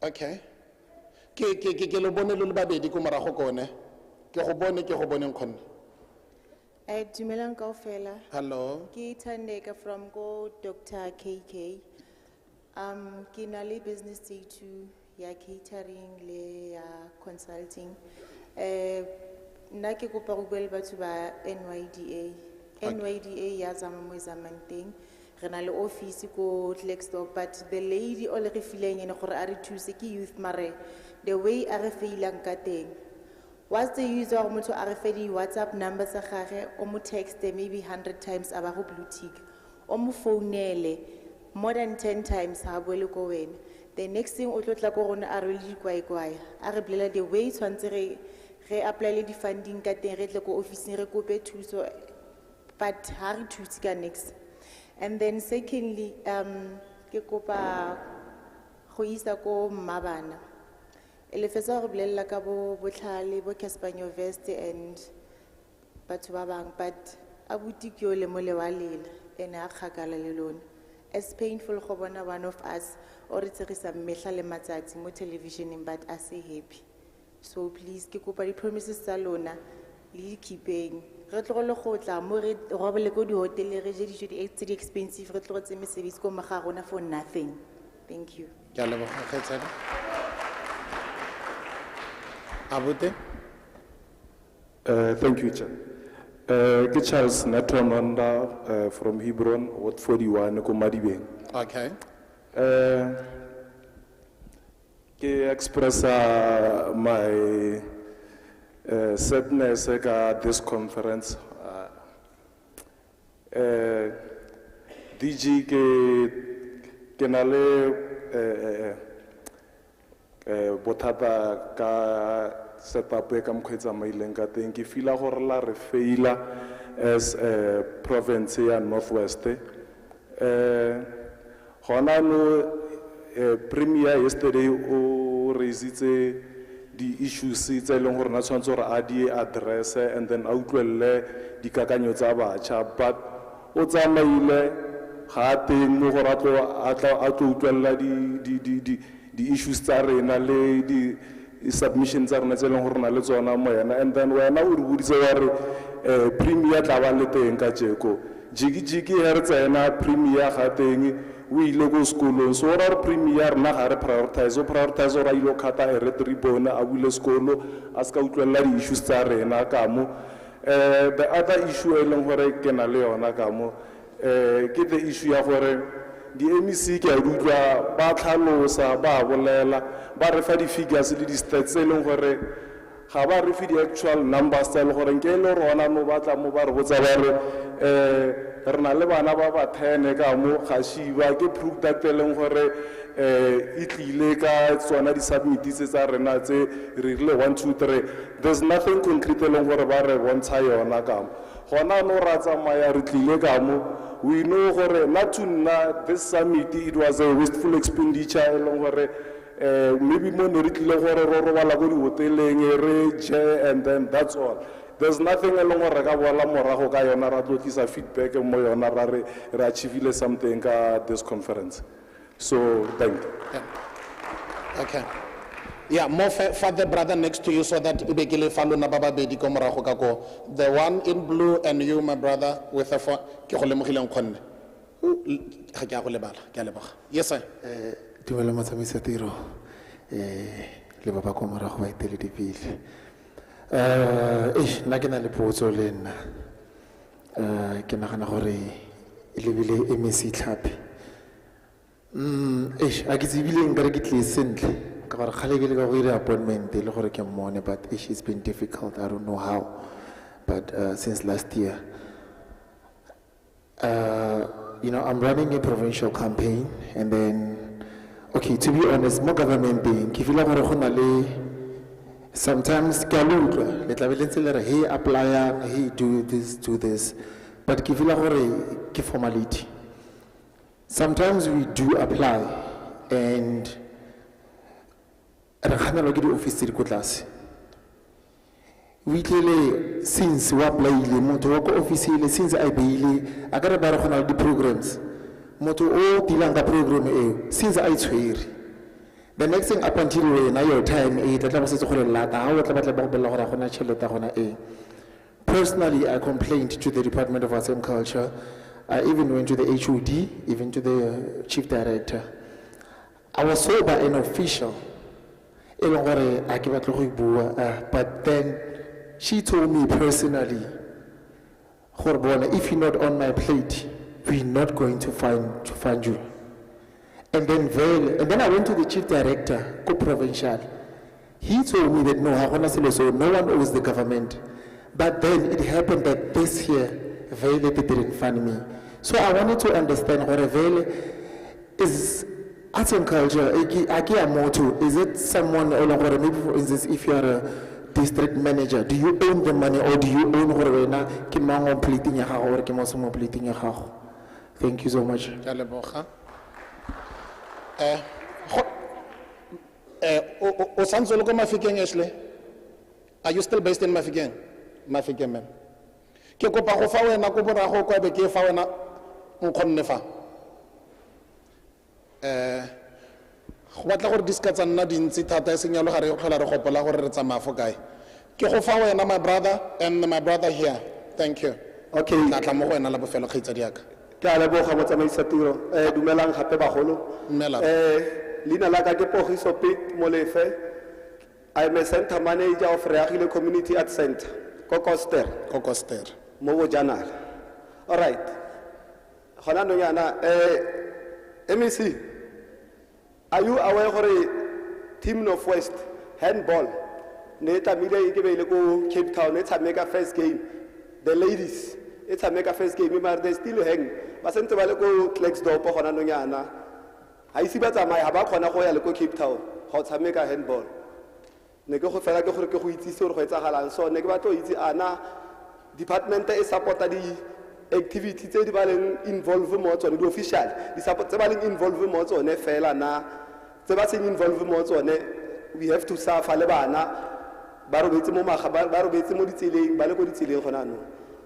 Okay. Ke lo bone lo le babedi ko morago kone. Ke go bone nkgonne. Dumelang kaofela. Hello. Ke Thandeka from Go Dr. KK. Ke na le business day too ya catering le ya consulting. Nna ke kopa go bua le batho ba NYDA. NYDA ya zama mo zamanteng. Re na le office ko Klerksdorp but the lady o le re fileng ene gore a re thuse ke youth mare the way a re feilang ka teng. What's the use of motho a re fe di WhatsApp number sa gage o mo text maybe 100 times aba go blue tick. O mo founele more than 10 times ha boele ko wena. The next thing o tlo tla go rona a re le dikwaikwai. A re blela the way tshwantse re apply le di funding ka teng re tle ko office re kope thuso but ha re thuse ka next. And then secondly ke kopa go isa ko mmabana. Ele fetsa go bolela ka bo botlhale bo Caspanyo Vest and batho ba bang but abuti ke o le mole wa lela ene a khakala le lona. It's painful go bona one of us or tsegisa mmehla le matsatsi mo television but a se happy. So please ke kopa di promises tsa lona le keeping. Re tlo le go tla mo re robele ko di hotel re je dijo di expensive re tlo tse mesebetsi ko maga rona for nothing. Thank you. Ke a leboga kgaitsadi. Abute. Thank you, Chair. Ke Charles Natonanda from Hebron, Ward 41, Komadibeng. Okay. Ke express my sadness at this conference. DG ke na le bothata ka setup e ka mokgwetsa maileng ka teng ke feel gore la re faila as a province ya Northwest. Gona no premier yesterday o raisitse di issues tse leng gore na tshwantse gore a di address and then a utlwelle dikakanyo tsa batjha but o tsamaile ga teng mo gore a tlo utlwella di issues tsa rena le submissions tsa rena tse leng gore na le tsona mo yena, and then wena o re boditse wa re premier tla ba le teng ka jeko jiki he re tsena premier ga teng o ile go sekolong, so ora re premier na ga re prioritize ora ile khata e re tribune a bule sekolo a ska utlwela di issues tsa rena ka mo. The other issue e leng gore ke na le yona ka mo ke the issue ya gore di MEC ke a utlwa ba tlhalosa ba bolela ba re fa di figures le di stats e leng gore ga ba re fi di actual numbers tsa le gore ke le rona no batla mo ba re botsa ba re re na le bana ba ba 10 ka mo ga shiba ke proof that e leng gore e tlile ka tsona di submits tsa rena tse re rile 1 2 3 there's nothing concrete e leng gore ba re bontsha yona ka mo gona no ra tsamaya re tlile ka mo. We know gore not to na this summit it was a wasteful expenditure e leng gore maybe mo ne re tlile gore ro robala go di hoteleng re je, and then that's all. There's nothing e leng gore ka bola morago ka yona ra tlotisa feedback mo yona ra re achievile something ka this conference. So thank you. Yeah. Okay. Yeah, more father brother next to you so that ubekile falona baba bedi ko morago ka ko. The one in blue and you my brother with a ke go lemogileng khonne. Ga ke a go lebala, ke a leboga. Yes sir. Dumela matsamisa tiro le baba ko morago ba itele dipile. Nna ke na le potso le nna. Ke nagana gore e lebile MEC tlhape. A ke tsebile nkare ke tle sentle. Ka gore khale ke le ka go ira appointment le gore ke mmone, but it's been difficult, I don't know how, but since last year you know, I'm running a provincial campaign, and then okay, to be honest, more government thing ke feel gore go na le sometimes ke a lutla le tla be le ntse le re hey apply, hey do this, but ke feel gore ke formality. Sometimes we do apply and re khanela ke di office di ko tlase. We tlele since wa applyile motho wa ko office ile since I beile a ka re ba re gona le di programs motho o dilang ka program e since I tshwere the next thing up until wena your time e tla ba setse go le lata ha o tla batla ba go bella gore gona tšhelete gona e. Personally, I complained to the Department of Arts and Culture. I even went to the HOD, even to the Chief Director. I was told by an official but then she told me personally, if you're not on my plate, we're not going to find you. And then I went to the Chief Director, Provincial. He told me that no one owes the government. But then it happened that this year, Vele didn't fund me. So I wanted to understand what Vele is. Arts and culture, is it someone, maybe for instance, if you are a district manager, do you own the money or do you own Thank you so much. Are you still based in Mafikeng? Mafikeng, ma'am. Ke kopa go fa wena ko borago kwa be ke fa wena nkgonne fa. Go batla gore diskatsa nna dintsi thata senyalo gare go tlhola re gopola gore re tsamaya fo kae. Ke go fa wena my brother and my brother here. Thank you. Okay, tla tla mo go wena la bofelo kgaitsa diaka. Ke a leboga motsamaisa tiro. Dumelang gape bagolo. Dumela. Leina la ka ke Pogiso Piet Molefe. I'm a center manager of Reagile Community Art Center, Kokoster. Mo Bojanala. All right. Gona no yana MEC, are you aware of Team Northwest handball? Neta media ikebele go Cape Town. It's a mega first game. The ladies, it's a mega first game. But they still hang. But since they go Klexdorp, gona no yana. I see that my haba gona go ya le go Cape Town. It's a mega handball. Ne go go fela ke gore ke go itsise gore go etsagalang so ne ke batla go itse ana department e supporta di activity tse di baleng involve mo tsone di official di support tse baleng involve mo tsone fela na tse ba seng involve mo tsone we have to suffer le bana ba robetse mo maga ba robetse mo ditseleng ba le go ditseleng gona no.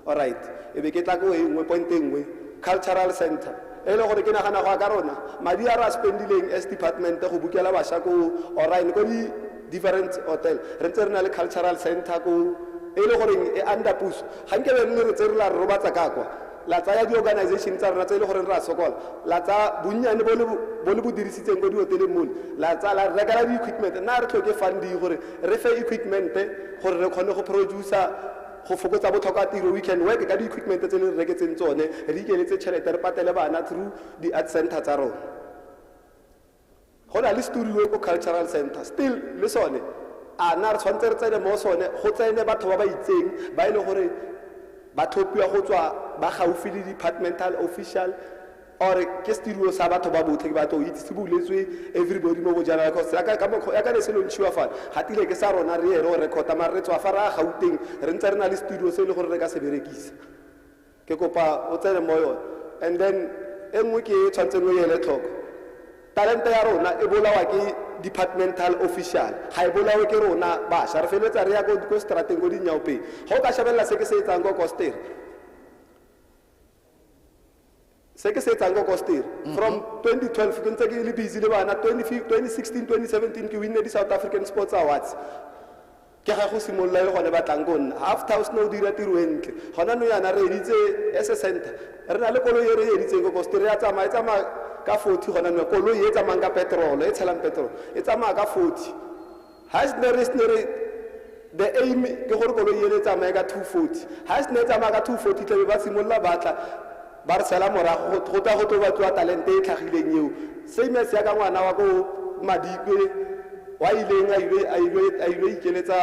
All right, e be ke tla go engwe point engwe cultural center e le gore ke nagana go ka rona madi a ra spendileng as department go bukela basha ko orain ko di different hotel re ntse re na le cultural center ko e le gore e under push ga nke be re tse re la robatsa ka kwa la tsaya di organization tsa rena tse le gore re a sokola la tsa bonnyane bo le bo dirisitseng go di hotel mo la tsa la rekala di equipment na re tlhoke funding gore re fe equipment gore re kgone go producer go fokotsa botlhokwa tiro we can work ka di equipment tse le reketseng tsone re ikeletse tšhelete re patele bana through di art center tsa rona go na le studio ko cultural center still le sone a na re tshwantse re tsene mo sone go tsene batho ba ba itseng ba ile gore ba thopiwa go tswa ba gaufi le departmental official or ke studio sa batho ba botlhe ke batho itse se buletswe everybody mo bojana because ya ka le selo ntshiwa fa hatile ke sa rona re ere o recorda mare re tswa fa ra gauteng re ntse re na le studio se le gore re ka se berekisa ke kopa o tsene mo yone and then engwe ke tshwantse no yele tlhoko talente ya rona e bolawa ke departmental official ha e bolawe ke rona basha re feletsa re ya go strateng go di Nwpg go ka shebella se ke se etsang go Coster se ke se etsang go Coster from 2012 ke ntse ke le busy le bana 2016 2017 ke winne di South African Sports Awards ke ga go simolla le gone batlang go nna after o sno dira tiro entle gona no yana re editse SS center re na le koloi e re editse go Coster ya tsama ka 40 gona no koloi e tsamang ka petrol e tshelang petrol e tsamaya ka 40 has nere the aim ke gore koloi e le tsamaya ka 240 has ne tsamaya ka 240 tle ba simolla batla ba re sala morago go tla go batwa talente e tlhagileng eo same as ya ka ngwana wa go Madikwe wa ileng a ile ikeletsa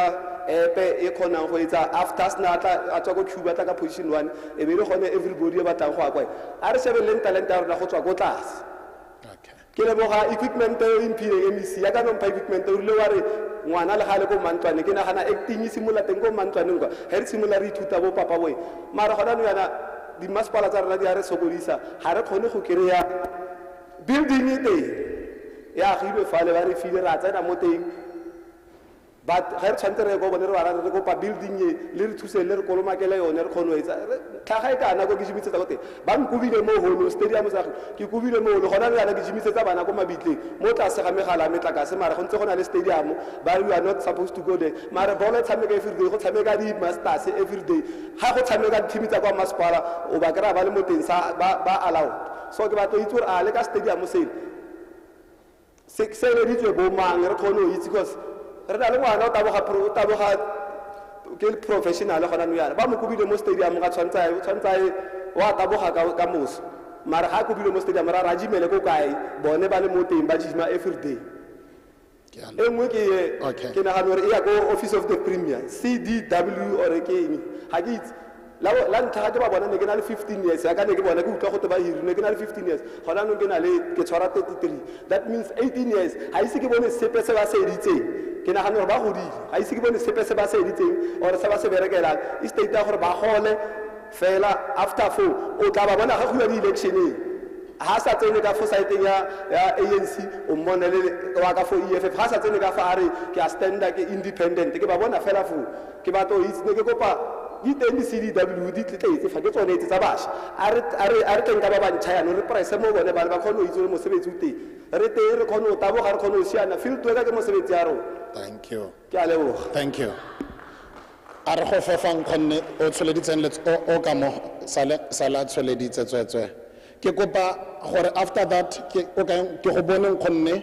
epe e khonang go etsa after snatla a tswa go Cuba tla ka position 1 e be le gone everybody e batlang go akwa a re shebeleng talente ya rona go tswa go tlase ke le boga equipment e impile MEC ya ka no mpa equipment o ile wa re ngwana le gale go Mantwane ke nagana acting simula teng go Mantwane ngwa he re simula re ithuta bo papa boy mara gona no yana di masipala tsa rena di a re sokodisa ga re kgone go kry-a building e teng ya agilwe fale ba re file ra tsena mo teng but ga re tshwanetse re go bone re bara re kopa building e le re thuse le re kolomakele yone re kgone go etsa tlhaga e kana go ke jimitsetsa go teng ba nkubile mo holo stadium sa ke kubile mo holo gona re ke jimitsetsa bana go mabitleng mo tlase ga megala metlakase mara go ntse go na le stadium ba we are not supposed to go there mara bolo e tshameka every day go tshameka di masters every day ga go tshameka team tsa kwa masipala o ba kra ba le mo teng sa ba allowed so ke batho itse a le ka stadium se le ditwe bo mang re kgone go itse because re na le ngwana o taboga ke professional gona no yana ba mo kubile mo stadium ga tshwantse wa taboga ka moso mara ga kubile mo stadium ra rajimele go kae bone ba le mo teng ba jima every day engwe ke na ga re ya go office of the premier CDW or ke eng ga ke itse la ntlha ke ba bona ne ke na le 15 years ya ka ne ke bona ke utlwa go te ba hiri ne ke na le 15 years gona no ke na le ke tshwara 33 that means 18 years ha ise ke bone sepe se ba se editseng ke na ga no ba godile ha ise ke bone sepe se ba se editseng or se ba se berekelang e state ya gore ba gole fela after 4 o tla ba bona ga go ya di electioneng ha sa tsene ka fo site ya ANC o mmone le wa ka fo EFF ha sa tsene ka fa are ke a standa ke independent ke ba bona fela fo ke ba to itse ne ke kopa di teng di CDW di tletse fa ke tsone tsa basha a re teng ka ba bantšha yana re press mo bone ba kgone go itse mo sebetsi o teng re teng re kgone go taboga re kgone go siana field work ke mo sebetsi ya rona thank you ke a leboga thank you a re go fefang khonne o tsholeditseng le o ka mo sala tsholeditse tswetswe ke kopa gore after that ke go bone khonne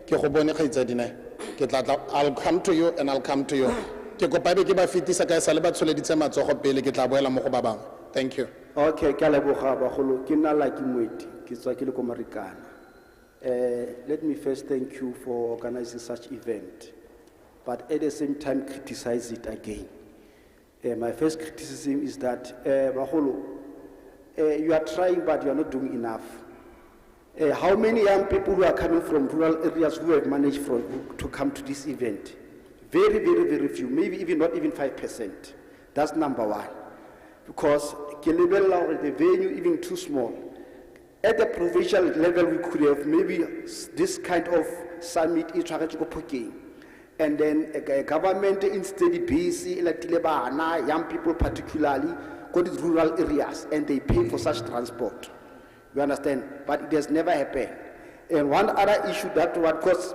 ke go bone kgaitsadine ke tla I'll come to you and I'll come to you ke kopa be ke ba fitisa ka sale ba tsholeditse matsogo pele ke tla boela mo go ba bang thank you okay ke a leboga ba golo ke nna la ke moeti ke tswa ke le ko Marikana let me first thank you for organizing such event but at the same time criticize it again my first criticism is that Baholo, you are trying but you are not doing enough. How many young people who are coming from rural areas who have managed to come to this event? Very, very, very few, maybe even not even 5%. That's number one. Because the venue even too small. At the provincial level, we could have maybe this kind of summit in Poking. And then a government instead busy, young people particularly, go to rural areas and they pay for such transport. You understand? But it has never happened. And one other issue that one, because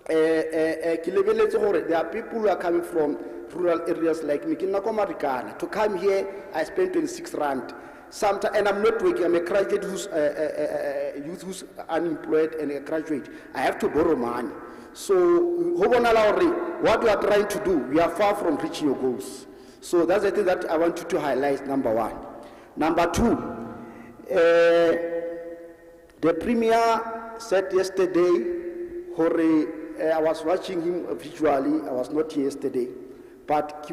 there are people who are coming from rural areas like me, to come here, I spend 26 rand. Sometimes, and I'm not working, I'm a graduate who's youth who's unemployed and a graduate. I have to borrow money. So, what we are trying to do, we are far from reaching your goals. So that's the thing that I want you to highlight, number one. Number two, the Premier said yesterday, I was watching him visually, I was not here yesterday, but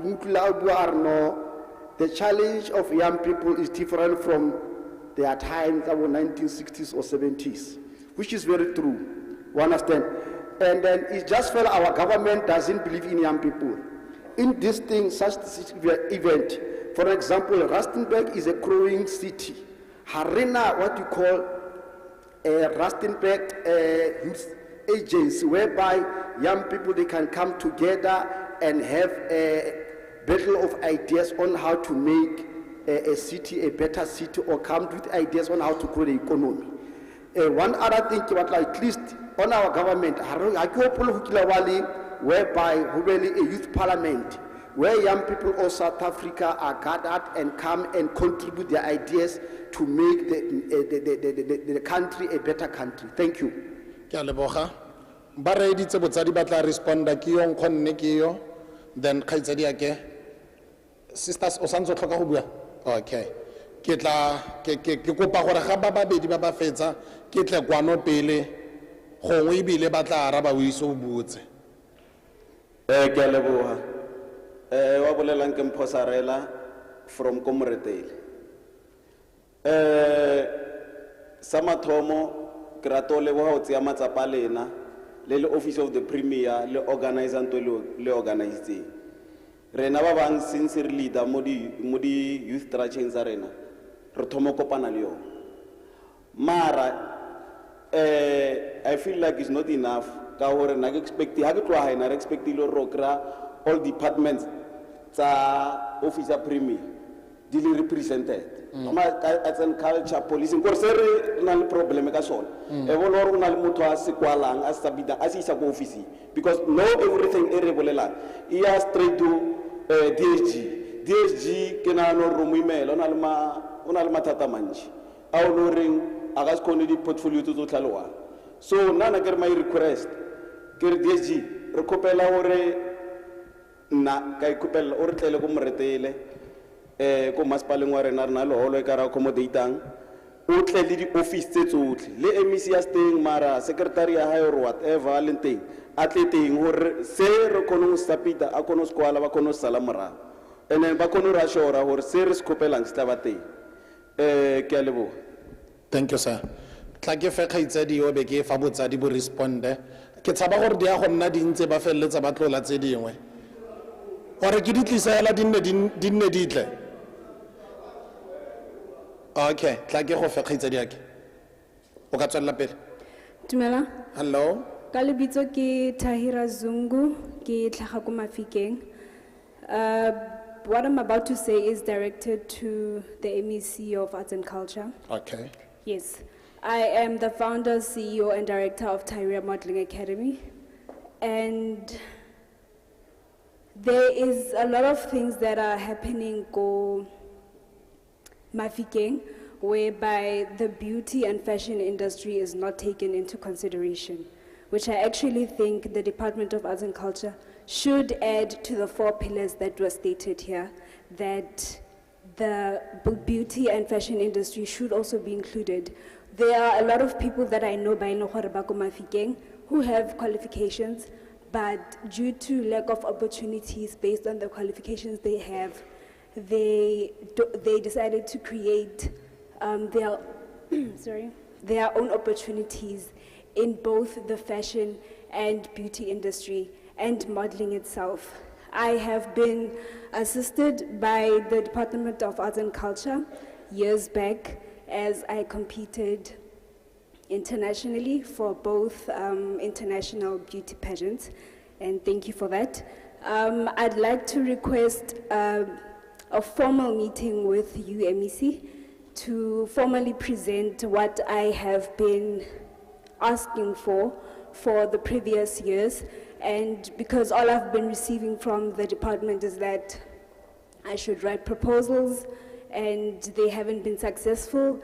the challenge of young people is different from their times, about 1960s or 70s, which is very true. You understand? And then it just felt our government doesn't believe in young people. In this thing, such event, for example, Rustenburg is a growing city. Harina, what you call a Rustenburg youth agency, whereby young people, they can come together and have a battle of ideas on how to make a city a better city, or come with ideas on how to grow the economy. One other thing, at least on our government, whereby really a youth parliament, where young people of South Africa are gathered and come and contribute their ideas to make the country a better country. Thank you. Ba re ditse botsadi ba tla responda ke yo nkhonne ke yo, then khaitsadi yake sisters o santse tlhoka go bua. Okay, ke tla ke kopa gore ga ba babedi ba ba fetsa ke tle kwano pele gongwe ibile ba tla araba o iso botse. Ke a leboga. Wa bolelang ke Mphosarela from Komretele. Sa mathomo ke rata go leboga o tseya matsapa lena le office of the Premier le organizer ntwe le organizing. Rena ba bang since re leader mo di youth traction tsa rena re thomo kopana le yona. Mara I feel like it's not enough ka hore na ke expect ha ke tloha ina re expect le ro kra all departments tsa office of Premier di le represented. Arts and culture, policing, because there is no problem ka sona. Evolor una le motho a se kwalang a sabida a se isa go office, because no everything e re bolela ia straight to DSG ke na no room email ona le mathata mantši a o no reng a ga se kone di portfolio tso tlhaloa. So nana ke re my request ke re DSG re kopela gore na ka ikopela o re tlele go moretele ko masipaleng wa rena rena le holo e ka ra accommodatang o tle le di office tse tsotlhe le MEC ya steng, mara secretary ya hae or whatever le teng a tle teng gore se re kgone go sapita a kgone go skwala ba kgone go sala morago, and then ba kgone go rashora gore se re se kopelang se tla ba teng. Ke a leboga. Thank you, sir. Tla ke fe khaitsadi o be ke fa botsadi bo responde ke tshaba gore di a go nna di ntse ba felletsa ba tlola tse dingwe gore ke di tlisela di nne di tle. Okay, tla ke go fe khaitsadi yake o ka tswella pele. Dumela. Hello. Ka lebitso ke Tahira Zungu, ke tlhaga ko Mafikeng. What I'm about to say is directed to the MEC of Arts and Culture. Okay. Yes. I am the founder, CEO, and director of Tyria Modeling Academy. And there is a lot of things that are happening go Mafikeng, whereby the beauty and fashion industry is not taken into consideration, which I actually think the Department of Arts and Culture should add to the 4 pillars that were stated here, that the beauty and fashion industry should also be included. There are a lot of people that I know by Mafikeng who have qualifications, but due to lack of opportunities based on the qualifications they have, they decided to create their own opportunities in both the fashion and beauty industry and modeling itself. I have been assisted by the Department of Arts and Culture years back as I competed internationally for both international beauty pageants, and thank you for that. I'd like to request a formal meeting with you, MEC, to formally present what I have been asking for the previous years. And because all I've been receiving from the department is that I should write proposals, and they haven't been successful.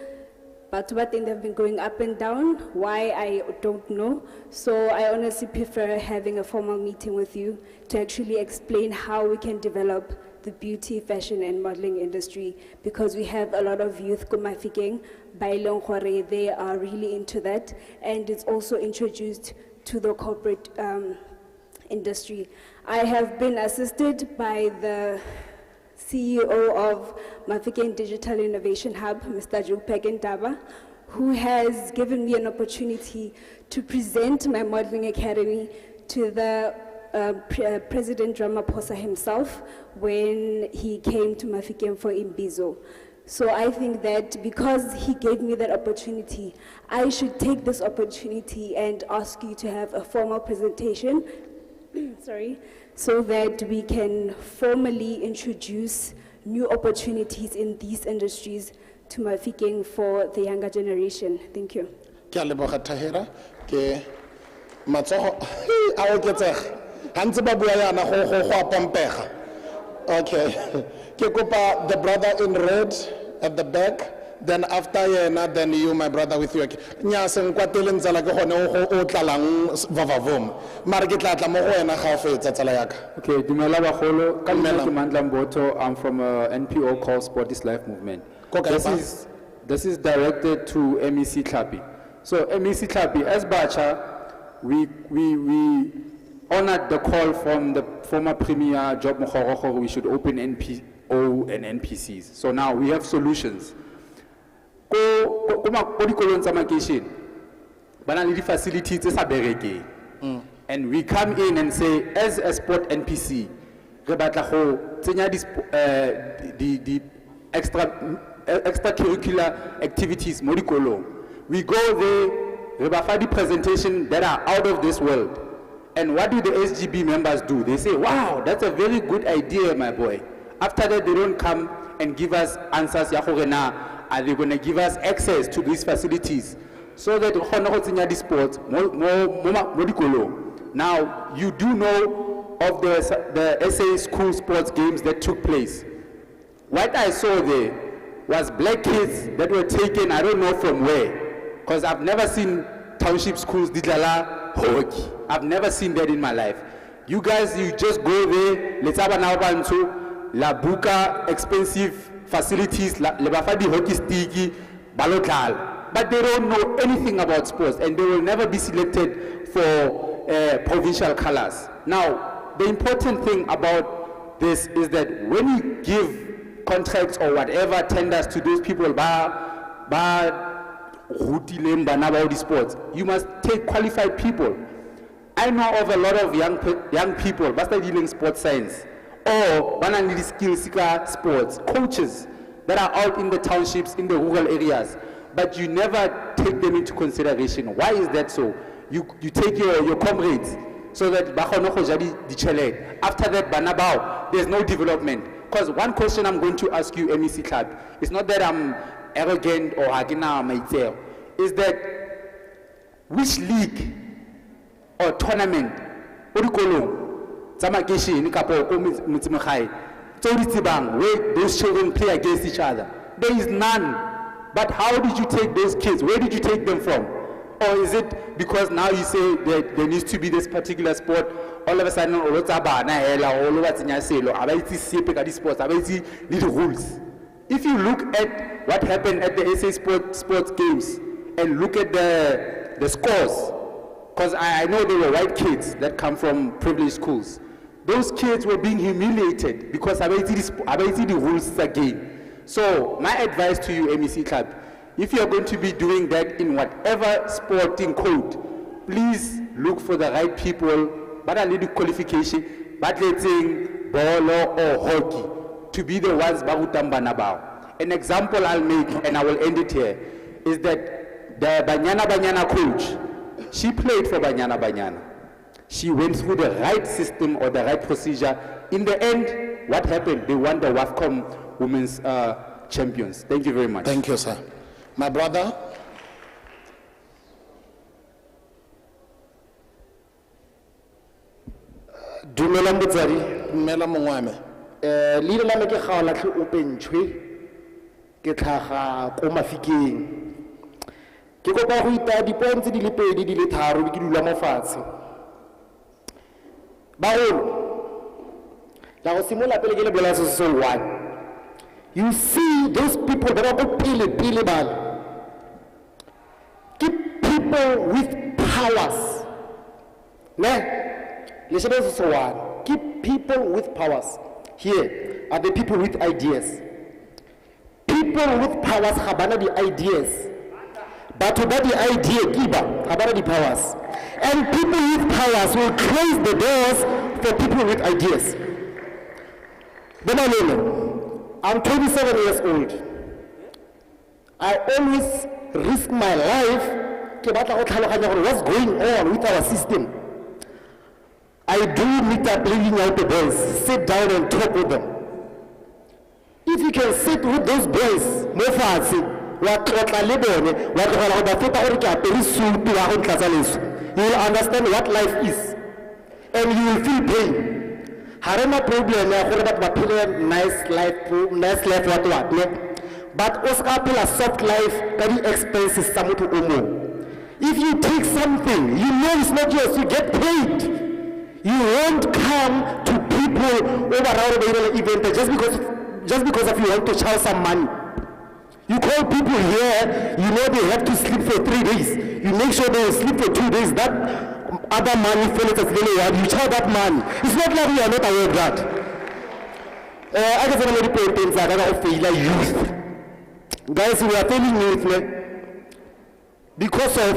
But what thing they've been going up and down, why I don't know. So I honestly prefer having a formal meeting with you to actually explain how we can develop the beauty, fashion and modeling industry, because we have a lot of youth kumafikeng, they are really into that, and it's also introduced to the corporate industry. I have been assisted by the CEO of Mafikeng Digital Innovation Hub, Mr. Nwpg Ndaba, who has given me an opportunity to present my modeling academy to the President Ramaphosa himself when he came to Mafikeng for Imbizo. So I think that because he gave me that opportunity, I should take this opportunity and ask you to have a formal presentation, sorry, so that we can formally introduce new opportunities in these industries to Mafikeng for the younger generation. Thank you. Ke a leboga Tahira, ke matsogo a oketsega. Hantse ba bua yana go a pompega. Okay. Ke kopa the brother in red at the back, then after yena, then you, my brother, with you. Nya se nkwatele ntsala ke gone o tlalang vavavom. Mara ke tla tla mo go wena ga o fetsa tsala yaka. Okay, dumela bagolo, ka nna ke Mandla Mboto. I'm from a NPO called Sport is Life movement. This is directed to MEC Tlhapi. So MEC Tlhapi, as Bacha, we honored the call from the former Premier Job Mokgoro, we should open NPO and NPCs. So now we have solutions. Ko dikolong tsa makeishene ba na le di-facilities tse sa berekeng, and we come in and say, as a sport NPC, re batla go tsenya di extracurricular activities mo dikolong. We go there, re ba fa di-presentation that are out of this world. And what do the SGB members do? They say, wow, that's a very good idea, my boy. After that, they don't come and give us answers. Are they going to give us access to these facilities so that the sports? Now, you do know of the SA school sports games that took place. What I saw there was black kids that were taken, I don't know from where, because I've never seen township schools didlala hockey. I've never seen that in my life. You guys, you just go there, let's have an album, la buka, expensive facilities, le bafadi hockey sticky, balotlal. But they don't know anything about sports, and they will never be selected for provincial colors. Now, the important thing about this is that when you give contracts or whatever tenders to those people, sports, you must take qualified people. I know of a lot of young people but studying sports science or banana skill seeker sports coaches that are out in the townships, in the rural areas, but you never take them into consideration. Why is that so? You take your comrades so that after that banabao, there's no development. Because one question I'm going to ask you, MEC Club, it's not that I'm arrogant or agina myself, is that which league or tournament where those children play against each other? There is none. But how did you take those kids? Where did you take them from? Or is it because now you say that there needs to be this particular sport, all of a sudden all of the rules? If you look at what happened at the SA sports games and look at the scores, because I know there were white kids that come from privileged schools. Those kids were being humiliated because the rules again. So my advice to you, MEC Club, if you're going to be doing that in whatever sporting code, please look for the right people, but a little qualification, but let's say ball or hockey, to be the ones barutambanabao. An example I'll make, and I will end it here, is that the Banyana coach, she played for Banyana. She went through the right system or the right procedure. In the end, what happened? They won the WAFCOM Women's champions. Thank you very much. Thank you, sir. My brother? Dumelang motsadi. Dumela mongwame. Leina la me ke Kgaolatlhe Opentšhwe, ke tlhaga ko Mafikeng. Ke kopa go ita dipoeng tse di le pedi di le tharo ke dula mo fatshe. Bagolo, la go simola pele ke le bolela se se one. You see those people that are go pele bale. Keep people with powers. Ne? Keep people with powers. Here are the people with ideas. People with powers have the ideas. But to the idea, Kiba, have the powers. And people with powers will close the doors for people with ideas. I'm 27 years old. I always risk my life to what's going on with our system. I do meet up bringing out the boys, sit down and talk with them. If you can sit with those boys, you will understand what life is. And you will feel pain. Harema problem nice life what. But Oscar soft life very expensive samutu umo. If you take something, you know it's not yours, you get paid. You won't come to people over around the event just because of you want to charge some money. You call people here, you know they have to sleep for 3 days. You make sure they sleep for 2 days. That other money for it, you charge that money. It's not like we are not aware of that. I just want to report things that are failure youth. Guys, we are failing youth because of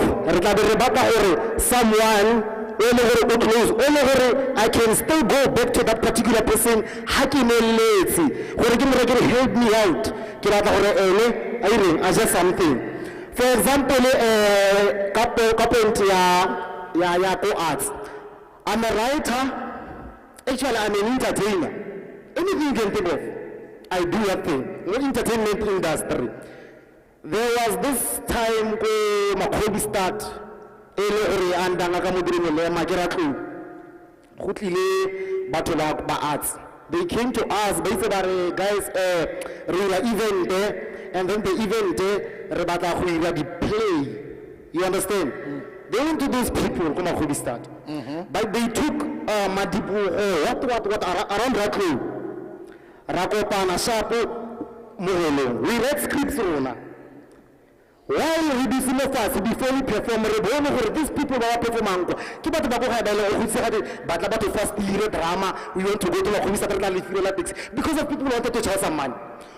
someone. I can still go back to that particular person. Help me out. I just something. For example, arts. I'm a writer. Actually, I'm an entertainer. Anything you can think of, I do that thing. No entertainment industry. There was this time when Makobi start. And they came to us, they said, guys, event and then the event, the play. You understand? They went to those people, but they took Madibu, what around Raklu, Rakopana, Shapo, Moholo. We read scripts. While we do some of us before we perform, these people are performing. But first year drama, we want to go to Olympics because of people wanted to charge some money.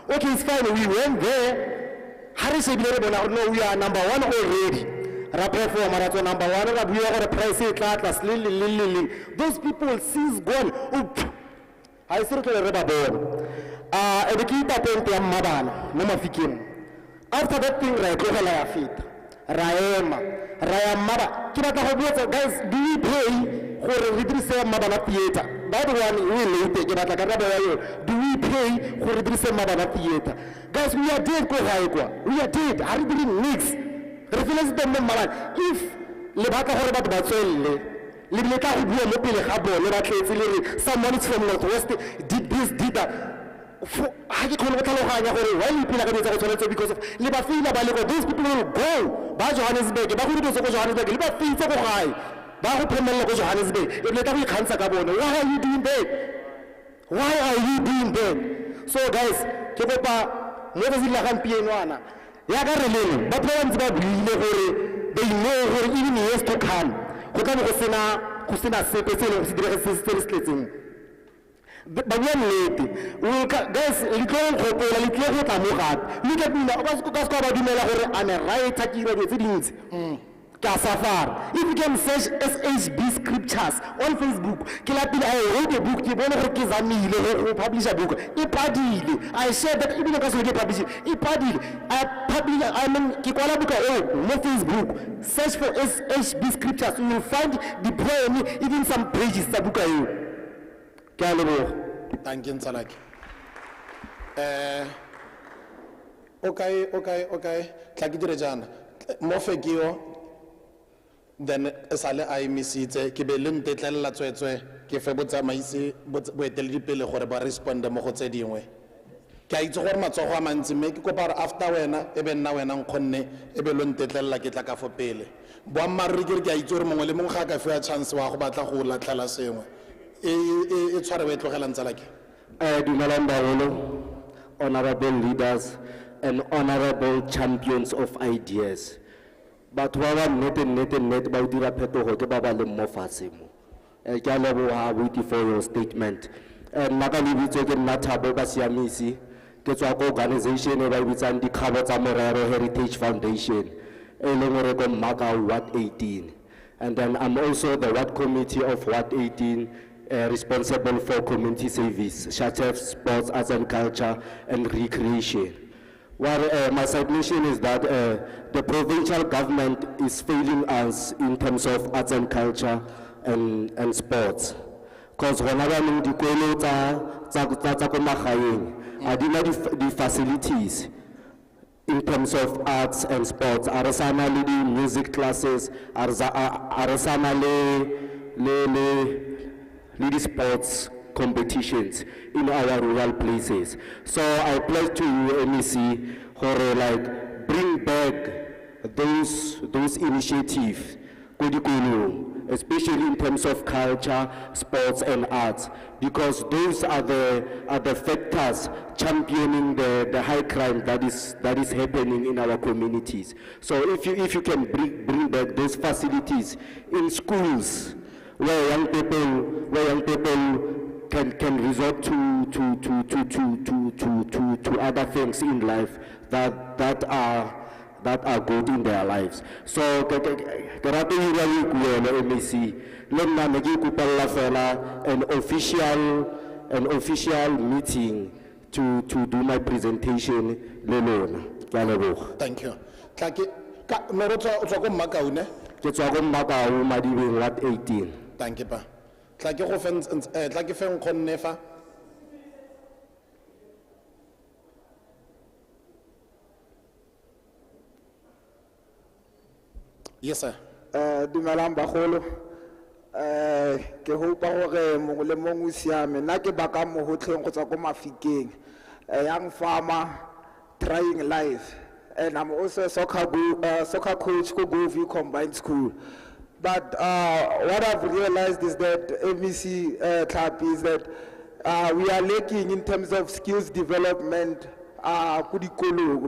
Okay, it's fine. We went there. No, we are number one already. Number one, we are a price class. Those people since gone. I said to the rebel. The key patent Madana, no Mafikin. After that thing, guys, do we pay for redress Madana theater? That one will take it. Do we pay for redress Madana theater? Guys, we are dead, we are dead. I really mix. Reference the Maman. If Lebata Horbat Batsole, someone is from Northwest, did this, did that. Why you feel like it's because of those people will go. Johannesburg, why are you doing that? Why are you doing that? So guys, they know even years to come. But when late, guys, look at I'm a writer. If you can search SHB scriptures on Facebook, I wrote a book, publish a book. I said that even if publish it, I publish, I mean, no Facebook. Search for SHB scriptures, you will find the poem, even some pages. Thank you, Salaki. Okay. Tla ke dire jana. Mo fekio then esale a emisitse ke be le ntetlelela tswetswe ke fe botsamaisi boeteledipele gore ba responde mo go tse dingwe. Ke a itse gore matsogo a mantsi mme ke kopa gore after wena e be nna wena nkgonne e be lo ntetlelela ke tla ka fo pele. Boammaaruri ke re ke a itse gore mongwe le mongwe ga ka fiwa chance wa go batla go latlhela sengwe e tshware o e tlogelang tsala ke. Dumelang baholo, honorable leaders and honorable champions of ideas. Batho ba ba nnete ba o dira phetogo ke ba ba leng mo fatshe mo. Ke a leboga abuti for your statement. Nna ka lebitso ke nna Thabo ka Siamisi ke tswa ko organization e ba e bitsang Dikgabo tsa Morero Heritage Foundation e leng gore ko Makau Ward 18. And then I'm also the Ward Committee of Ward 18 responsible for community service, such as sports, arts and culture, and recreation. Well, my submission is that the provincial government is failing us in terms of arts and culture and sports. Because whenever I'm the facilities in terms of arts and sports, Arasana leading music classes, Arasana leading sports competitions in our rural places. So I pledge to you, MEC, for like bring back those initiatives, especially in terms of culture, sports, and arts, because those are the factors championing the high crime that is happening in our communities. So if you can bring back those facilities in schools, where young people can resort to other things in life that are good in their lives. So an official meeting to do my presentation. Thank you. Ke tswa ko Makau Madibeng Ward 18. Thank you pa. Tla ke feng khonne fa. Yes sir. Dumelang bagolo. Ke hopa gore mongwe le mongwe o siame. Nna ke baka mo hotleng go tswa ko Mafikeng. A young farmer trying life. And I'm also a soccer coach for Govie Combined School. But what I've realized is that MEC club is that we are lacking in terms of skills development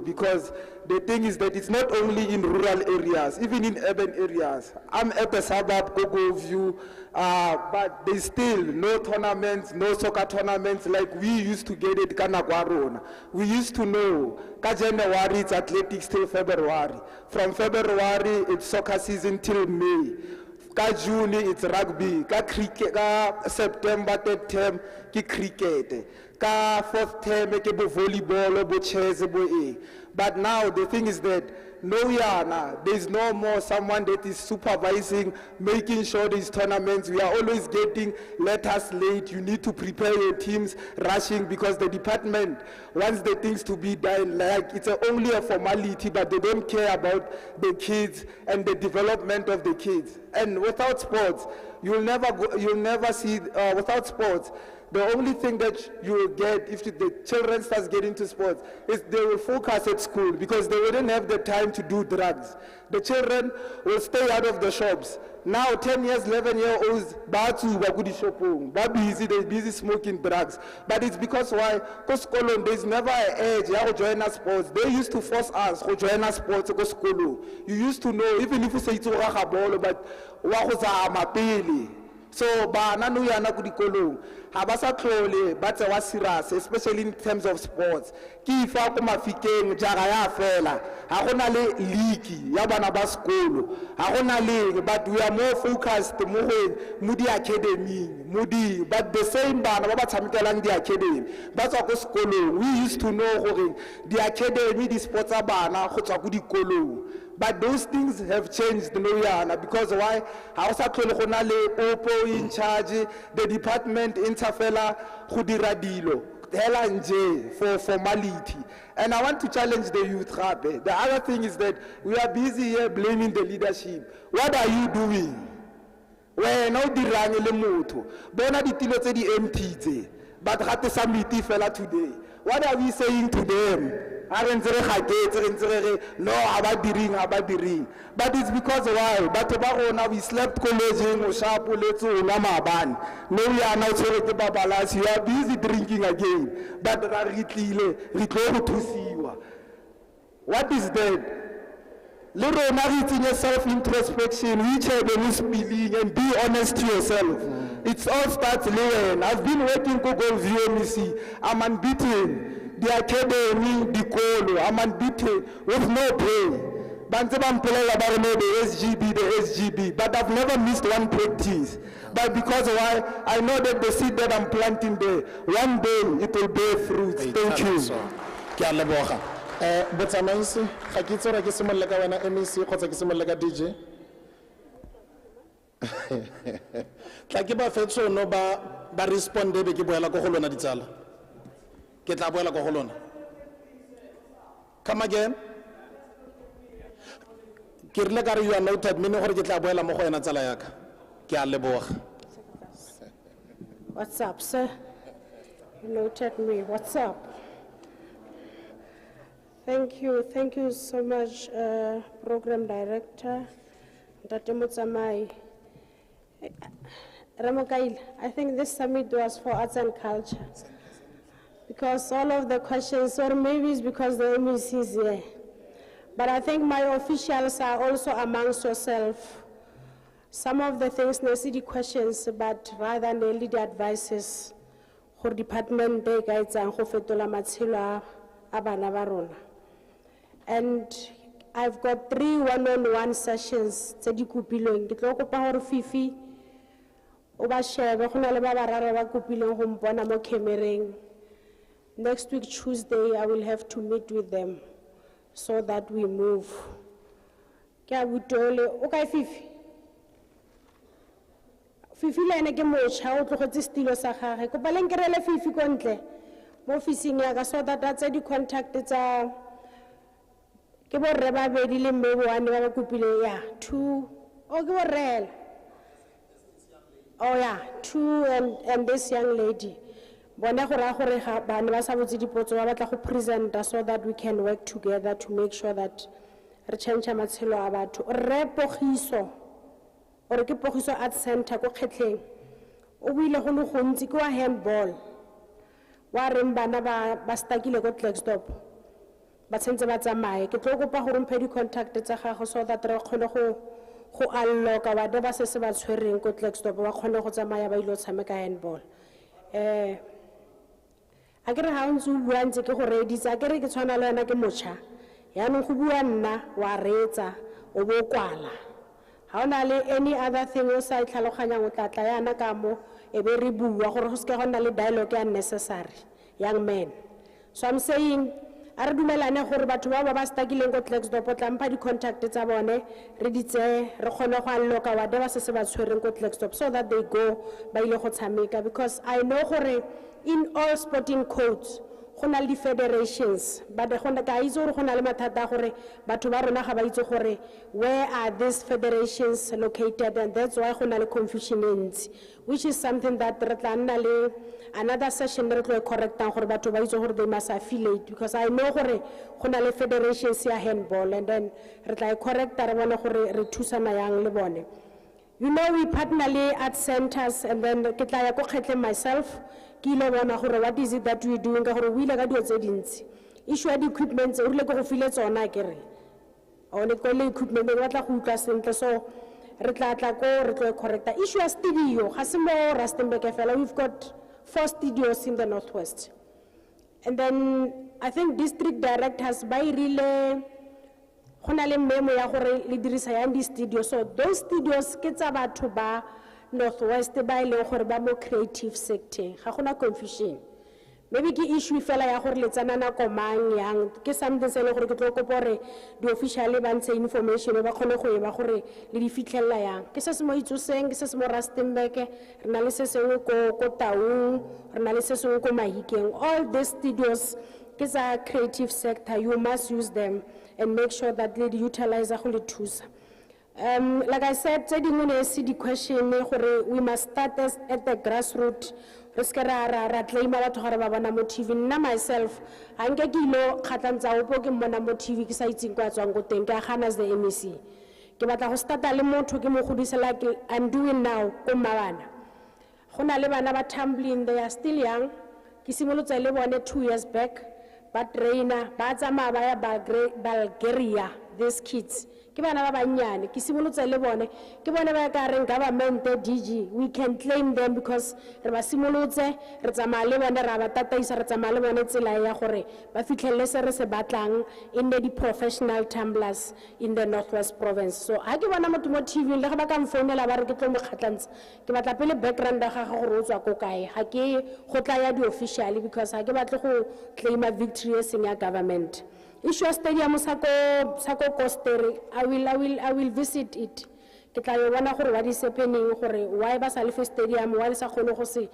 because the thing is that it's not only in rural areas, even in urban areas. I'm at the suburb, Govie, but there's still no tournaments, no soccer tournaments like we used to get it Kanakwarona. We used to know, ka January it's athletics till February. From February it's soccer season till May. Ka June it's rugby, ka cricket, ka September third term ki cricket, ka fourth term ke bo volleyball, bo chess, bo e. But now the thing is that there's no more someone that is supervising, making sure these tournaments. We are always getting letters late. You need to prepare your teams, rushing, because the department wants the things to be done like it's only a formality, but they don't care about the kids and the development of the kids. And without sports, you'll never see, without sports, the only thing that you will get if the children start getting to sports is they will focus at school because they wouldn't have the time to do drugs. The children will stay out of the shops. Now 10 years, 11-year-olds, they're busy smoking drugs. But it's because why? Because there's never an age to join us sports. They used to force us to join us sports. You used to know, even if you say it's a ball, but so bana no yana ku dikolong ha ba sa tlhole ba tsewa serious, especially in terms of sports. Ke ifa ko Mafikeng jaga ya fela ha gona le league ya bana ba sekolo ha gona le, but we are more focused mo di academy but the same bana ba ba tshamikelang di academy ba tswa ko sekolong. We used to know gore di academy di sports a bana go tswa ko dikolong. But those things have changed, because why? Hausa Opo in charge, the department interfella, Hudiradilo. hela nje for formality. And I want to challenge the youth. Gape. The other thing is that we are busy here blaming the leadership. What are you doing? When no dirang le motho. Bona ditilo tse di empty tse. But gate summit fela today. What are we saying to them? No, abadiring. But it's because why? But now we slept college, no, we are now babalas. You are busy drinking again. But what is that? Little narrating your self-introspection, which I spilling, and be honest to yourself. It's all starts low. I've been working Google VMC. I'm unbeaten. The academy, the call, I'm unbeaten with no pay. The SGB, but I've never missed one practice. But because why? I know that the seed that I'm planting there, one day it will bear fruits. Thank you. But I'm also, I get so I get some like when MEC, because I get some like a DJ. Like about Fetcho, no, but respond, they give a coholona ditala. Get la boela coholona. Come again. Kirlegari, you are noted, Mino get la boela moho and Atalayaka. Kialeboa. What's up, sir? You noted me. What's up? Thank you so much, Program Director, Dr. Mutsamai. Ramokail, I think this summit was for arts and culture. Because all of the questions, or maybe it's because the MEC is here. But I think my officials are also amongst yourself. Some of the things, no city questions, but rather than the advices, for department, they guides and Hofetola Matsila, Abana Barona. And I've got 3 one-on-one sessions. Tedi kupilong. Kitlo kopa hore Fifi. Oba shebe khona le ba bararo ba kupilong ho mpona mo camereng. Next week Tuesday I will have to meet with them so that we move. Ke a butole o kae Fifi? Fifi le ene ke mocha o tlogetse stilo sa gagwe. Kopa le nkerele Fifi ko ntle mo officing ya ka so that tsa di contact tsa ke bo re ba bedi le mmebo ane ba kupile ya 2 o ke bo rela oh yeah 2 and this young lady bona go ra gore ga bana ba sa botse dipotso ba batla go present so that we can work together to make sure that re change matshelo a batho re pogiso ore ke pogiso art center go kgetleng o buile go le gontsi ke wa handball wa reng bana ba stakile go Klerksdorp ba tsentse ba tsamaye ke tlo kopa gore mphe di contact tsa gago so that re kgone go alloka ba ba se ba tshwereng go Klerksdorp ba kgone go tsamaya ba ilo tshameka handball a ke re ha ntse bua ntse ke go reditsa ke re ke tshwana le yena ke motsha ya no go bua nna wa retsa o bo kwala ha ona le any other thing o sa itlhaloganya go tlatla yana ka mo e be re bua gore go se ke gona le dialogue unnecessary young man. So I'm saying are dumelane gore batho ba ba stakileng go Klerksdorp o tla mpha di contact tsa bone re ditse re kgone go alloka wa ba se ba tshwereng go Klerksdorp so that they go ba ile go tshameka because I know gore in all sporting codes go na le federations but go na ka itse gore go na le mathata gore batho ba rona ga ba itse gore where are these federations located and that's why go na le confusion which is something that re tla nna le another session re tlo correctang gore batho ba itse gore they must affiliate because I know gore go na le federations ya handball and then re tla correcta re bona gore re thusana yang le bone. You know we partner at centers and then ke tla ya go kgetle myself ke ile bona gore what is it that we doing ka gore we ile ka dio tse dintsi issue ya equipment o rile go file tsona ke re o le go le equipment ba tla go utla sentle so re tla go re tlo correcta issue ya studio ga se mo Rustenburg fela we've got 4 studios in the northwest and then I think district directors by really gona le memo ya gore le dirisa ya di studio so those studios ke tsa batho ba northwest ba ile gore ba mo creative sector ga gona confusion maybe ke issue fela ya gore le tsana nako mang yang ke something se le gore ke tlo kopa gore di-officially ba ntshe information ba kgone go eba gore le di fitlhelela yang ke se se mo Itsoseng ke se se mo Rustenburg re na le se sengwe ko Taung re na le se sengwe ko Mahikeng all these studios ke tsa creative sector you must use them and make sure that they utilize go le thusa. Like I said, the question we must start at the grassroots. Claim TV. Na myself, I'm getting low Katanza TV as the MEC. Kibata start like I'm doing now. Tumbling, they are still young. Kisimulu 2 years back, but Reina, Bulgaria, these kids. Government DG, we can claim them because in the professional tumblers in the Northwest Province. So I give one TV, background officially because I give claim a victory as in your government. Issue stadium Sako Coster, I will visit it. What is happening? Why Basalif Stadium? Why is a Hosi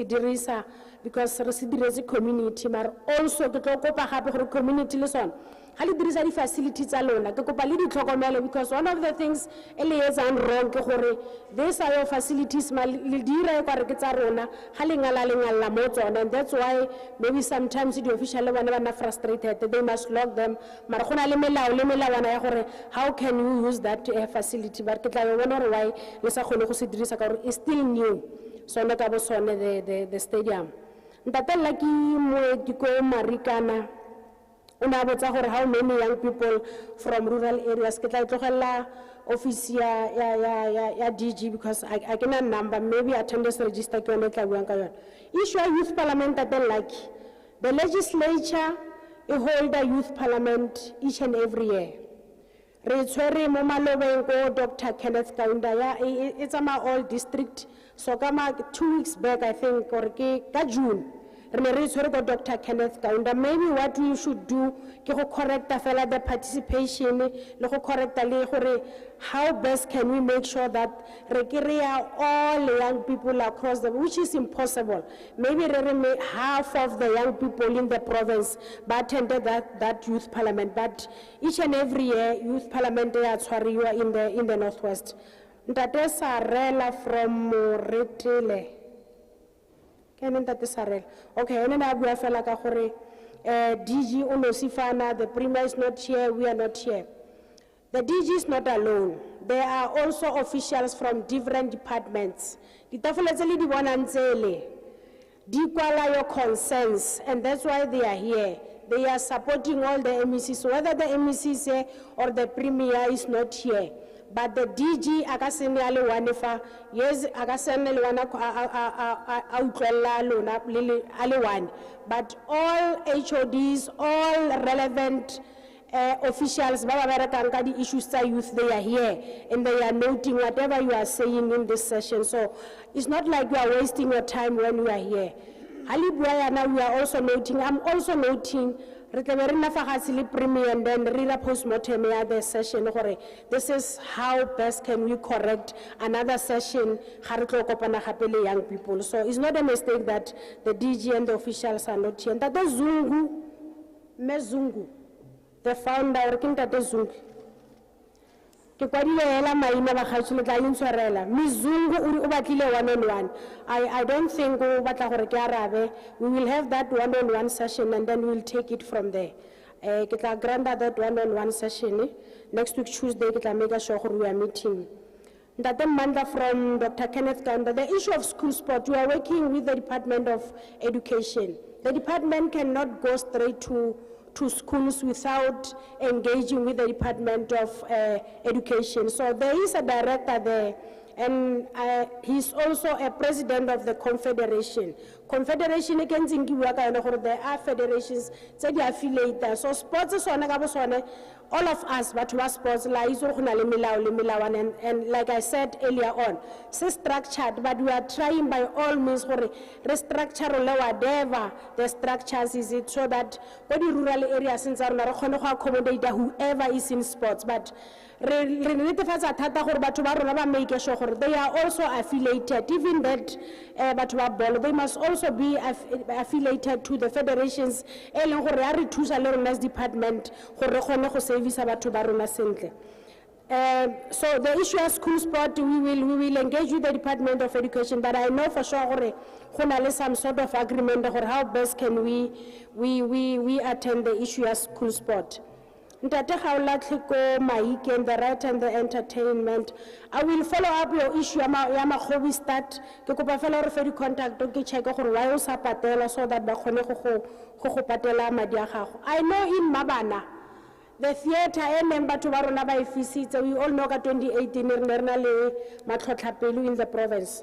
Dirisa? Because the community, but also the Copa community listen. Hali there is facilities alone. Because one of the things is wrong. These are your facilities. And that's why maybe sometimes the official are frustrated. They must lock them. How can you use that facility? But why is still new. So the stadium. Marikana. How many young people from rural areas office DG because I cannot number maybe attendance register issue a youth parliament that they like the legislature hold a youth parliament each and every year. Dr. Kenneth Kaunda, it's a all district so 2 weeks back I think or June. Dr. Kenneth Kaunda, maybe what we should do is correct the participation, correct how best can we make sure that all young people across the, which is impossible. Maybe half of the young people in the province attended that youth parliament, but each and every year youth parliament in the Northwest. Ntate Sarela from Retile. Okay, and then I will feel like DG Unosifana, the Premier is not here, we are not here. The DG is not alone. There are also officials from different departments. Your concerns, and that's why they are here. They are supporting all the MECs, so whether the MECs or the Premier is not here. But the DG akasene ale wanefa yes akasene le wana outlela lona ale one but all HODs all relevant officials the issues youth they are here and they are noting whatever you are saying in this session, so it's not like you are wasting your time when you are here. Now we are also noting, I'm also noting and then read a post-mortem the session. This is how best can we correct another session young people. So it's not a mistake that the DG and the officials are not here. And that is Zungu, the founder working that is Zungu. I don't think we will have that one-on-one session and then we'll take it from there. Grant that one-on-one session. Next week Tuesday, make sure we are meeting. That Manda from Dr. Kenneth Kaunda, the issue of school sport, we are working with the Department of Education. The department cannot go straight to schools without engaging with the Department of Education. So there is a director there, and he's also a president of the Confederation. confederation e ke ntseng ke bua ka yone gore there are federations tse di affiliated, so sports sone ka bo sone, all of us batho ba sports la itse go na le melao le melawana, and like I said earlier on, se structured, but we are trying by all means gore re structure le whatever the structures is it, so that go di rural areas tsa rona re kgone go accommodate whoever is in sports. But re netefatsa thata gore batho ba rona ba make sure gore they are also affiliated, even that batho ba ball, they must also be affiliated to the federations e leng gore ya re thusa le rona as department gore re kgone go service batho ba rona sentle. So the issue of school sport, we will engage with the Department of Education, but I know for sure gore go na le some sort of agreement gore how best can we attend the issue of school sport. Ntate Kgaola Tlheko Maike and the right and the entertainment, I will follow up your issue ya Makgobi start ke kopa fela re fe di contact ke check gore why o sa patela, so that ba kgone go patela madi a gago. I know in Mabana the theater and batho ba rona ba ifisitse, we all know ka 2018 re na le matlhotlhapelo in the province,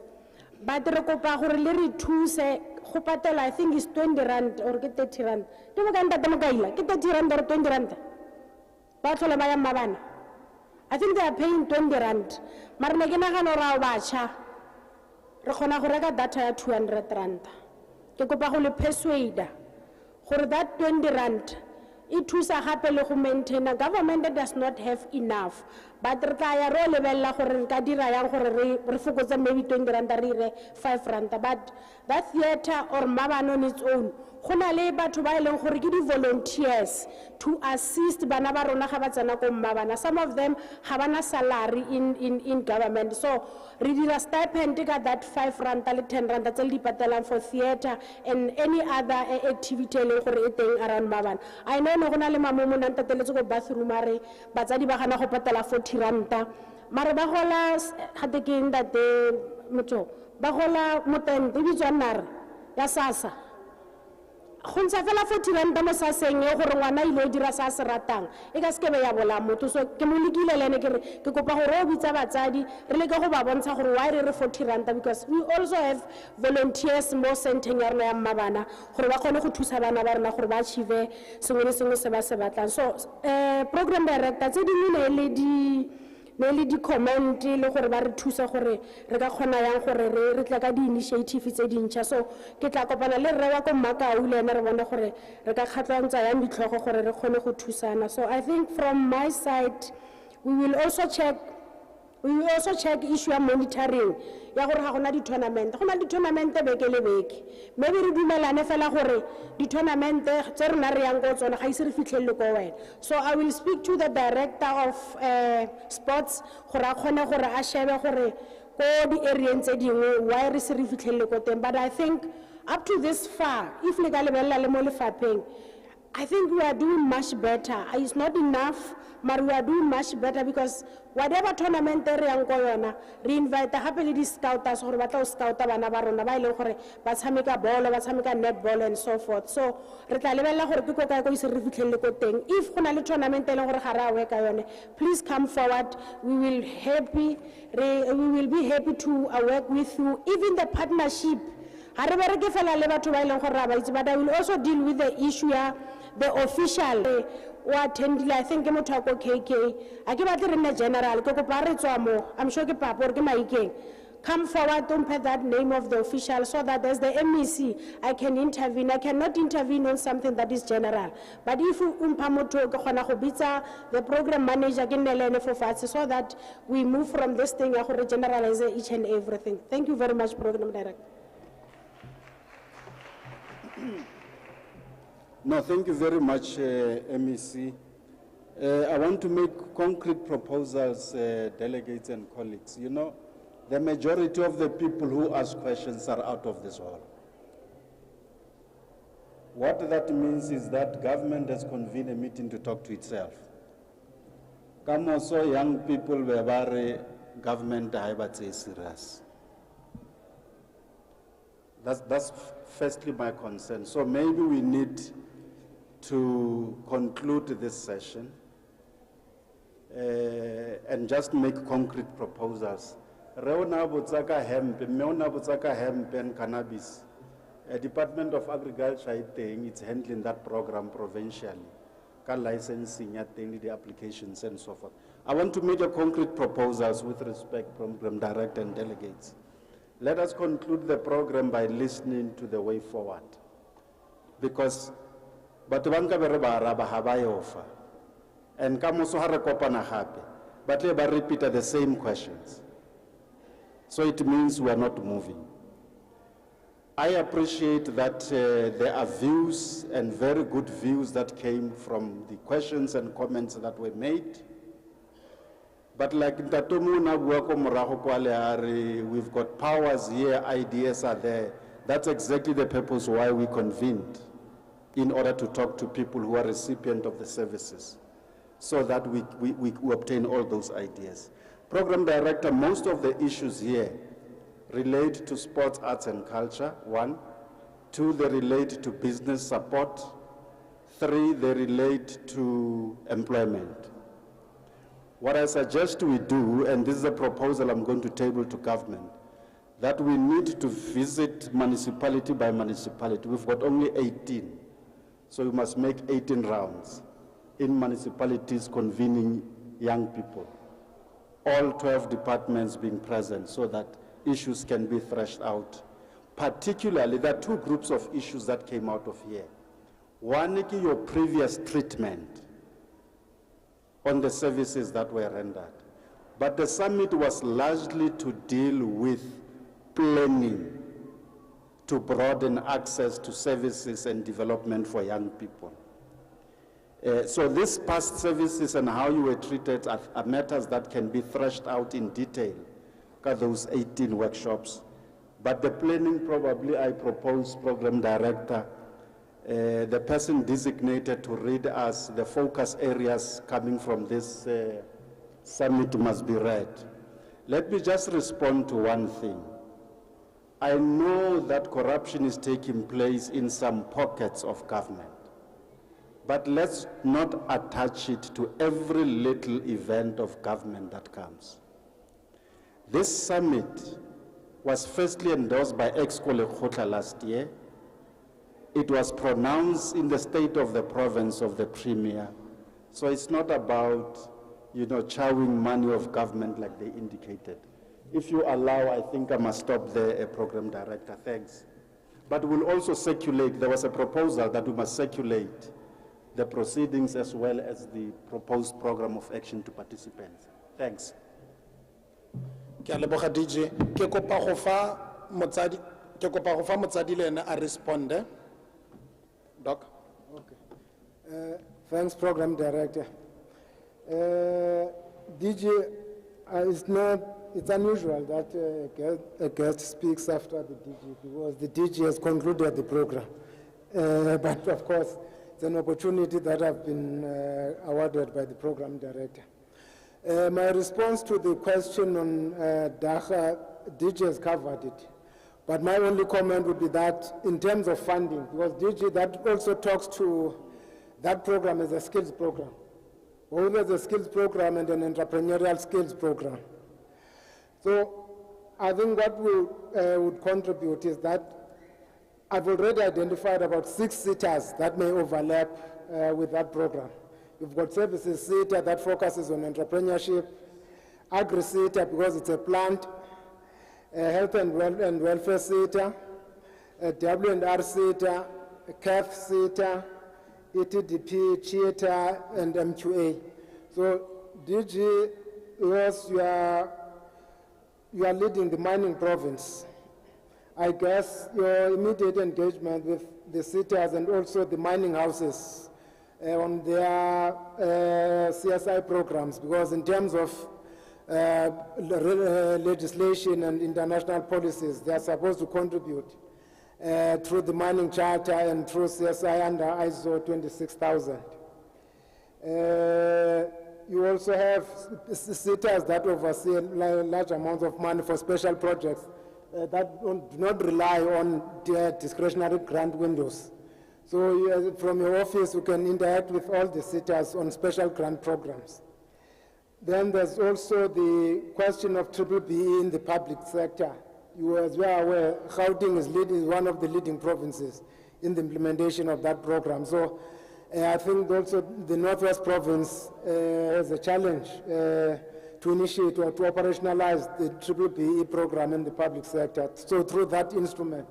but re kopa gore le re thuse go patela. I think it's 20 rand or ke 30 rand, ke mo ka ntate mo kaila ke 30 rand or 20 rand ba tlhola ba ya Mabana. I think they are paying 20 rand, mara ne ke nagana ra ba cha re khona go reka data ya 200 rand. Ke kopa go le persuade gore that 20 rand it thusa gape le go maintain. A government that does not have enough, but re tla ya ro lebella gore re ka dira yang gore re fokotse maybe 20 rand re re 5 rand, but that theater or Mabana on its own go na le batho ba eleng gore ke di volunteers to assist bana ba rona ga ba tsena ko Mabana. Some of them ga bana salary in government, so re dira stipend ka that 5 rand le 10 rand tse di patelang for theater and any other activity le gore e teng around Mabana. I know no gona le mamomo nna tateletse go bathroom are batsadi ba gana go patela 40 rand, mara ba gola gate ke ntate motho ba gola motente di tswanare ya SASSA go ntse fela 40 rand mo saseng e gore ngwana ile dira sa se ratang e ka skebe ya bola motho. So ke mo lekile lene ke kopa gore o bitsa batsadi re le ka go ba bontsha gore why re 40 rand, because we also have volunteers mo centeng ya rona ya Mabana gore ba kgone go thusa bana ba rona gore ba achieve sengwe le sengwe se ba se batlang. So program director tse dingwe le di comment le gore ba re thusa gore re ka khona yang gore re tla ka di initiative tse dintšha. So ke tla kopana le rre wa ko Makau le ene re bona gore re ka kgatlwantsa yang ditlhogo gore re kgone go thusana. So I think from my side we will also check issue ya monitoring ya gore ga gona di tournament, go na di tournament beke le beke, maybe re dumelane fela gore di tournament tse rena re yang go tsona ga ise re fitlhelele ko wena. So I will speak to the director of sports gore a kgone gore a shebe gore ko di area tse dingwe why re se re fitlhelele ko teng. But I think up to this far, if le ka lebella le mo lefapheng, I think we are doing much better. It's not enough, but we are doing much better, because whatever tournament re yang go yona re invite gape le di scouters gore ba tla o scouta bana ba rona ba ile gore ba tshameka ball, ba tshameka netball and so forth. So re tla lebella gore ke ko kae go ise re fitlhelele ko teng. If gona le tournament e leng gore ga ra weka yone, please come forward. We will be happy to work with you. Even the partnership ha re bereke fela le batho ba ile gore ra ba itse, but I will also deal with the issue ya the official o attendile. I think ke motho ko KK a ke batle re nne general ke kopa re tswa mo, I'm sure ke papa or ke Maikeng, come forward, don't put that name of the official, so that as the MEC I can intervene. I cannot intervene on something that is general, but if umpha motho ke khona go bitsa the program manager ke nnelene for fatshe, so that we move from this thing ya gore generalize each and everything. Thank you very much, program director. No, thank you very much, MEC. I want to make concrete proposals, delegates and colleagues. You know, the majority of the people who ask questions are out of this hall. What that means is that government has convened a meeting to talk to itself. Come also, young people were very government serious. That's firstly my concern. So maybe we need to conclude this session and just make concrete proposals. Reona botsaka hemp, meona botsaka hemp and cannabis. Department of Agriculture, I think, it's handling that program provincially. Ka licensing, I think, the applications and so forth. I want to make a concrete proposals with respect program director and delegates. Let us conclude the program by listening to the way forward. Because, but banka bere ba araba ha ba yofa. And kamoso ha re kopana hape, but le ba repeat the same questions. So it means we are not moving. I appreciate that there are views and very good views that came from the questions and comments that were made. But like Ntatomu na bua ko morago kwa le a re, we've got powers here, ideas are there. That's exactly the purpose why we convened, in order to talk to people who are recipients of the services, so that we obtain all those ideas. Program director, most of the issues here relate to sports, arts and culture, 1. 2, they relate to business support. 3, they relate to employment. What I suggest we do, and this is a proposal I'm going to table to government, that we need to visit municipality by municipality. We've got only 18, so we must make 18 rounds in municipalities convening young people. All 12 departments being present so that issues can be thrashed out. Particularly, there are 2 groups of issues that came out of here. One is your previous treatment on the services that were rendered. But the summit was largely to deal with planning to broaden access to services and development for young people. So these past services and how you were treated are matters that can be thrashed out in detail, those 18 workshops. But the planning, probably I propose program director, the person designated to read us the focus areas coming from this summit must be read. Let me just respond to one thing. I know that corruption is taking place in some pockets of government. But let's not attach it to every little event of government that comes. This summit was firstly endorsed by Ex-Kole Khotla last year. It was pronounced in the state of the province of the Premier. So it's not about, chowing money of government like they indicated. If you allow, I think I must stop there, Program Director. Thanks. But we'll also circulate, there was a proposal that we must circulate the proceedings as well as the proposed program of action to participants. Thanks. Ke a leboga DJ. Ke kopa go fa motsadi le ene a responde. Doc. Okay. Thanks, Program Director. DJ, it's unusual that a guest speaks after the DG because the DG has concluded the program. But of course, it's an opportunity that I've been awarded by the Program Director. My response to the question on DACA, DG has covered it. But my only comment would be that in terms of funding, because DG, that also talks to that program as a skills program. Both as a skills program and an entrepreneurial skills program. So I think what we would contribute is that I've already identified about 6 SETAs that may overlap with that program. You've got services SETA that focuses on entrepreneurship, agri-SETA because it's a plant, health and welfare SETA, W&R SETA, CAF SETA, ETDP, CHETA, and MQA. So DG, yes, you are leading the mining province. I guess your immediate engagement with the SETAs and also the mining houses on their CSI programs, because in terms of legislation and international policies, they are supposed to contribute through the mining charter and through CSI under ISO 26000. You also have SETAs that oversee large amounts of money for special projects that do not rely on their discretionary grant windows. So from your office, you can interact with all the SETAs on special grant programs. Then there's also the question of BBBE in the public sector. as we are aware, Gauteng is one of the leading provinces in the implementation of that program. So I think also the Northwest Province has a challenge to initiate or to operationalize the BBBE program in the public sector. So through that instrument,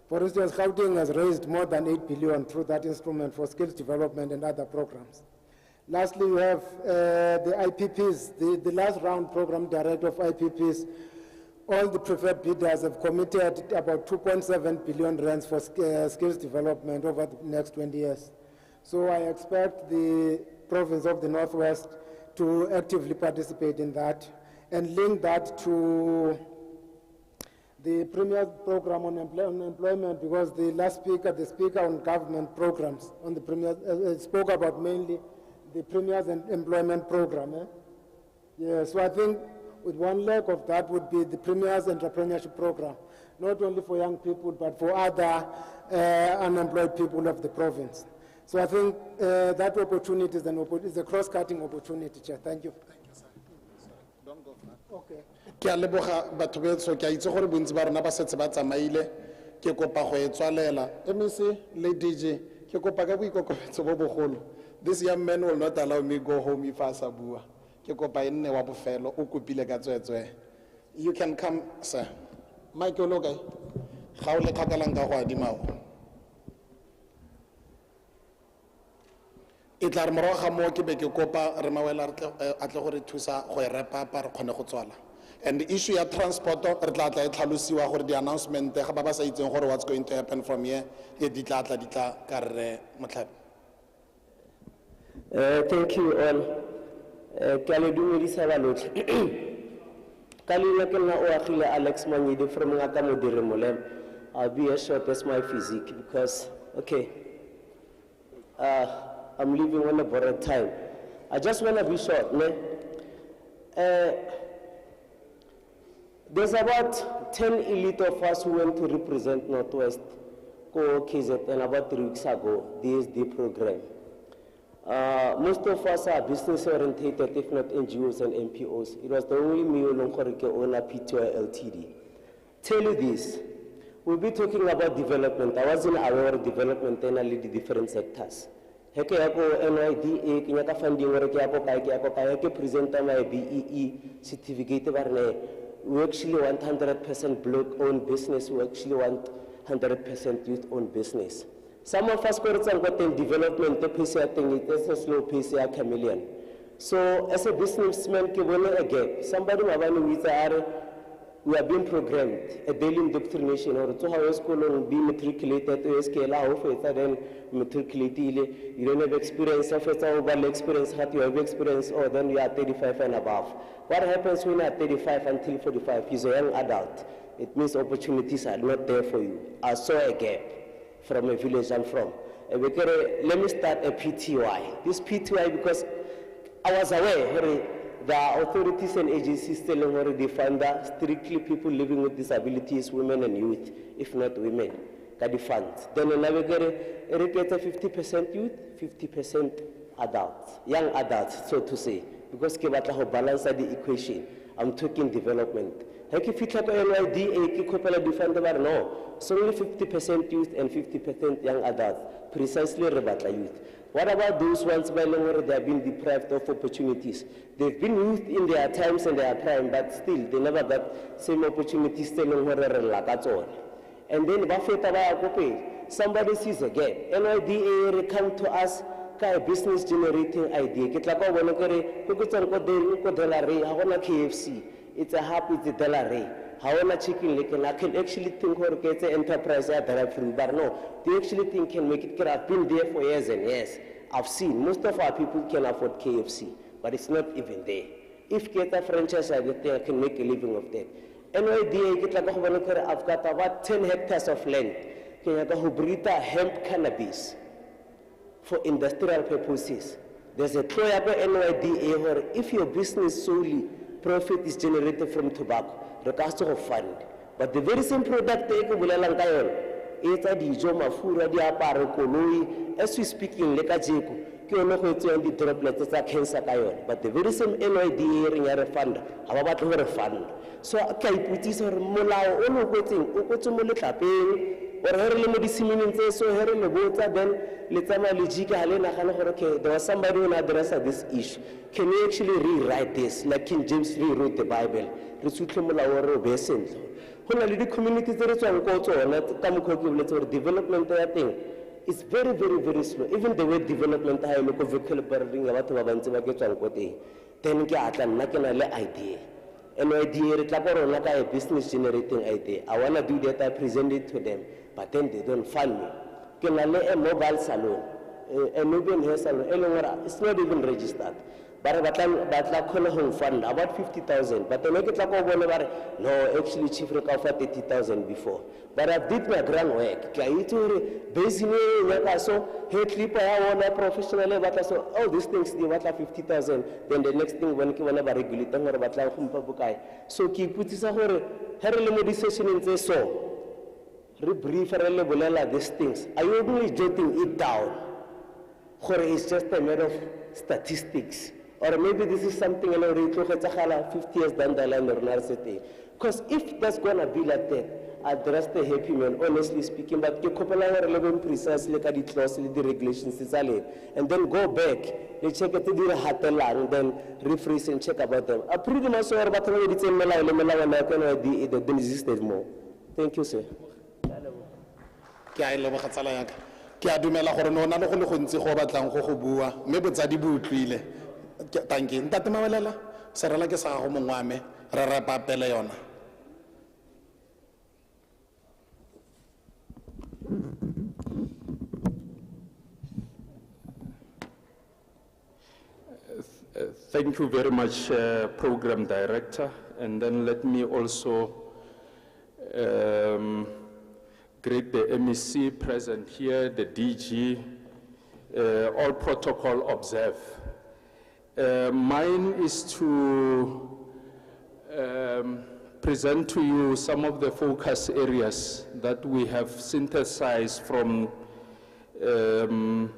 for instance, Gauteng has raised more than 8 billion through that instrument for skills development and other programs. Lastly, we have the IPPs, the last round program director of IPPs. All the preferred bidders have committed about 2.7 billion rands for skills development over the next 20 years. So I expect the province of the Northwest to actively participate in that and link that to the Premier program on employment, because the last speaker, the speaker on government programs on the Premier, spoke about mainly the Premier's employment program. Yeah, so I think with one leg of that would be the Premier's entrepreneurship program, not only for young people, but for other unemployed people of the province. So I think that opportunity is a cross-cutting opportunity, Chair. Thank you. Thank you, sir. Don't go far. Okay. Ke a leboga batho beso ke a itse gore bontsi ba rona ba setse ba tsamaile ke kopa go e tswalela MEC le DJ ke kopa ka boikokobetso bo bogolo. This young man will not allow me go home if I sa bua ke kopa e nne wa bofelo o kopile ka tswetswe. You can come, sir. Mike o lo kae ga o le khakalang ka go adimago e tla re morago ga moo ke be ke kopa re mawela a tle gore thusa go e repa pa re kgone go tswala. And the issue ya transport re tla e tlhalosiwa gore the announcement ga ba ba sa itseng gore what's going to happen from here ye di tla ka re motlhapi. Thank you all. Ke a le dumedisa ba lotlhe. Ka leina ke nna o agile Alex Manyidi from ngaka modiri molemo. I'll be as short as my physique because okay I'm leaving on a borrowed time. I just want to be short, ne? There's about 10 elite of us who went to represent Northwest Ko KZN about 3 weeks ago, the SD program. Most of us are business orientated, if not NGOs and NPOs. It was the only me who owned a PTO LTD. Tell you this, we'll be talking about development. I wasn't aware of development in the different sectors. Heke yako NYDA, kinyaka funding where ke present my BEE certificate barne. We actually want 100% block-owned business. We actually want 100% youth-owned business. Some of us got in development, the PCA thing, it's a slow PCA chameleon. So as a businessman, a gap. Somebody we are being programmed, a daily indoctrination, or to how school be matriculated, then matriculated, you don't have experience, experience, you have experience, or then you are 35 and above. What happens when you are 35 until 45? You're a young adult. It means opportunities are not there for you. I saw a gap from a village I'm from. Let me start a PTY. This PTY, because I was aware, the authorities and agencies telling her they fund strictly people living with disabilities, women and youth, if not women, that the funds. Then another get 50% youth, 50% adults, young adults, so to say, because we balance the equation. I'm talking development. If you talk about NYDA, no, it's only 50% youth and 50% young adults, precisely Rebata youth. What about those ones where they have been deprived of opportunities? They've been youth in their times and their prime, but still, they never got same opportunities telling where that's all. And then somebody sees a gap. NYDA come to us, a business generating idea. KFC. It's a hub, it's a dollar. However, chicken, I can actually think or get an enterprise that I from, but no, they actually think can make it. I've been there for years and years. I've seen most of our people can afford KFC, but it's not even there. If get a franchise, I can make a living of that. NYDA, I've got about 10 hectares of land. Can hemp cannabis for industrial purposes. There's a Troya NYDA where if your business solely profit is generated from tobacco, the cost of fund. But the very same product, as we speak in ke yone go etswang di-droplets tsa cancer ka yone, but the very same NYDA reng ya re funda ga ba batle go re funda. So ke a iputsisa gore molao o lo kwetseng o kwetse mo letlapeng or here le mo disimineng tse so here le botsa then le tsamaya le jika le nagana gore okay, there was somebody who addressed this issue. Can we actually rewrite this like King James rewrote the Bible? Re sutle molao re o be sentle. Go na le di-community tse re tswang ko tsona ka mokgwa ke boletse gore development ya teng is very, very, very slow. Even the way development ha e le ko vehicle building ya batho ba bantsi ba ke tswang ko teng, then ke atla nna ke na le idea. NYDA re tla ko rona ka a business generating idea. I want to do that, I present it to them, but then they don't fund me. Ke na le a mobile salon, a Nubian hair salon, it's not even registered. But batla khona go fund about 50,000, but then ke tla ko bona bare no, actually chief re ka offer 30,000 before. But I did my groundwork. Ke a itse gore basically ya ka so hair clipper ya bona professionally batla so all these things they batla 50,000, then the next thing when ke bona ba regulator gore batla go mpa bokae. So ke iputsisa gore ha re le mo di-sessioneng tse so re brief re le bolela these things, are you only jotting it down gore it's just a matter of statistics? Or maybe this is something 50 years down the line or not. Because if that's going to be like that, address the happy man, honestly speaking, but you couple relevant precisely look at the clause, the regulations, and then go back, you check it to the hatelang, and then refreeze and check about them. I pretty much sure about it's in Malay, it didn't exist anymore. Thank you, sir. Ke a ile bogatsala yaka ke a dumela gore no na le go le gontsi go batlang go bua mme botsadi bo utlwile thank you ntate mawelela serela ke sa go mongwame re re papele yona. Thank you very much, Program Director. And then let me also greet the MEC present here, the DG, all protocol observe. Mine is to present to you some of the focus areas that we have synthesized from the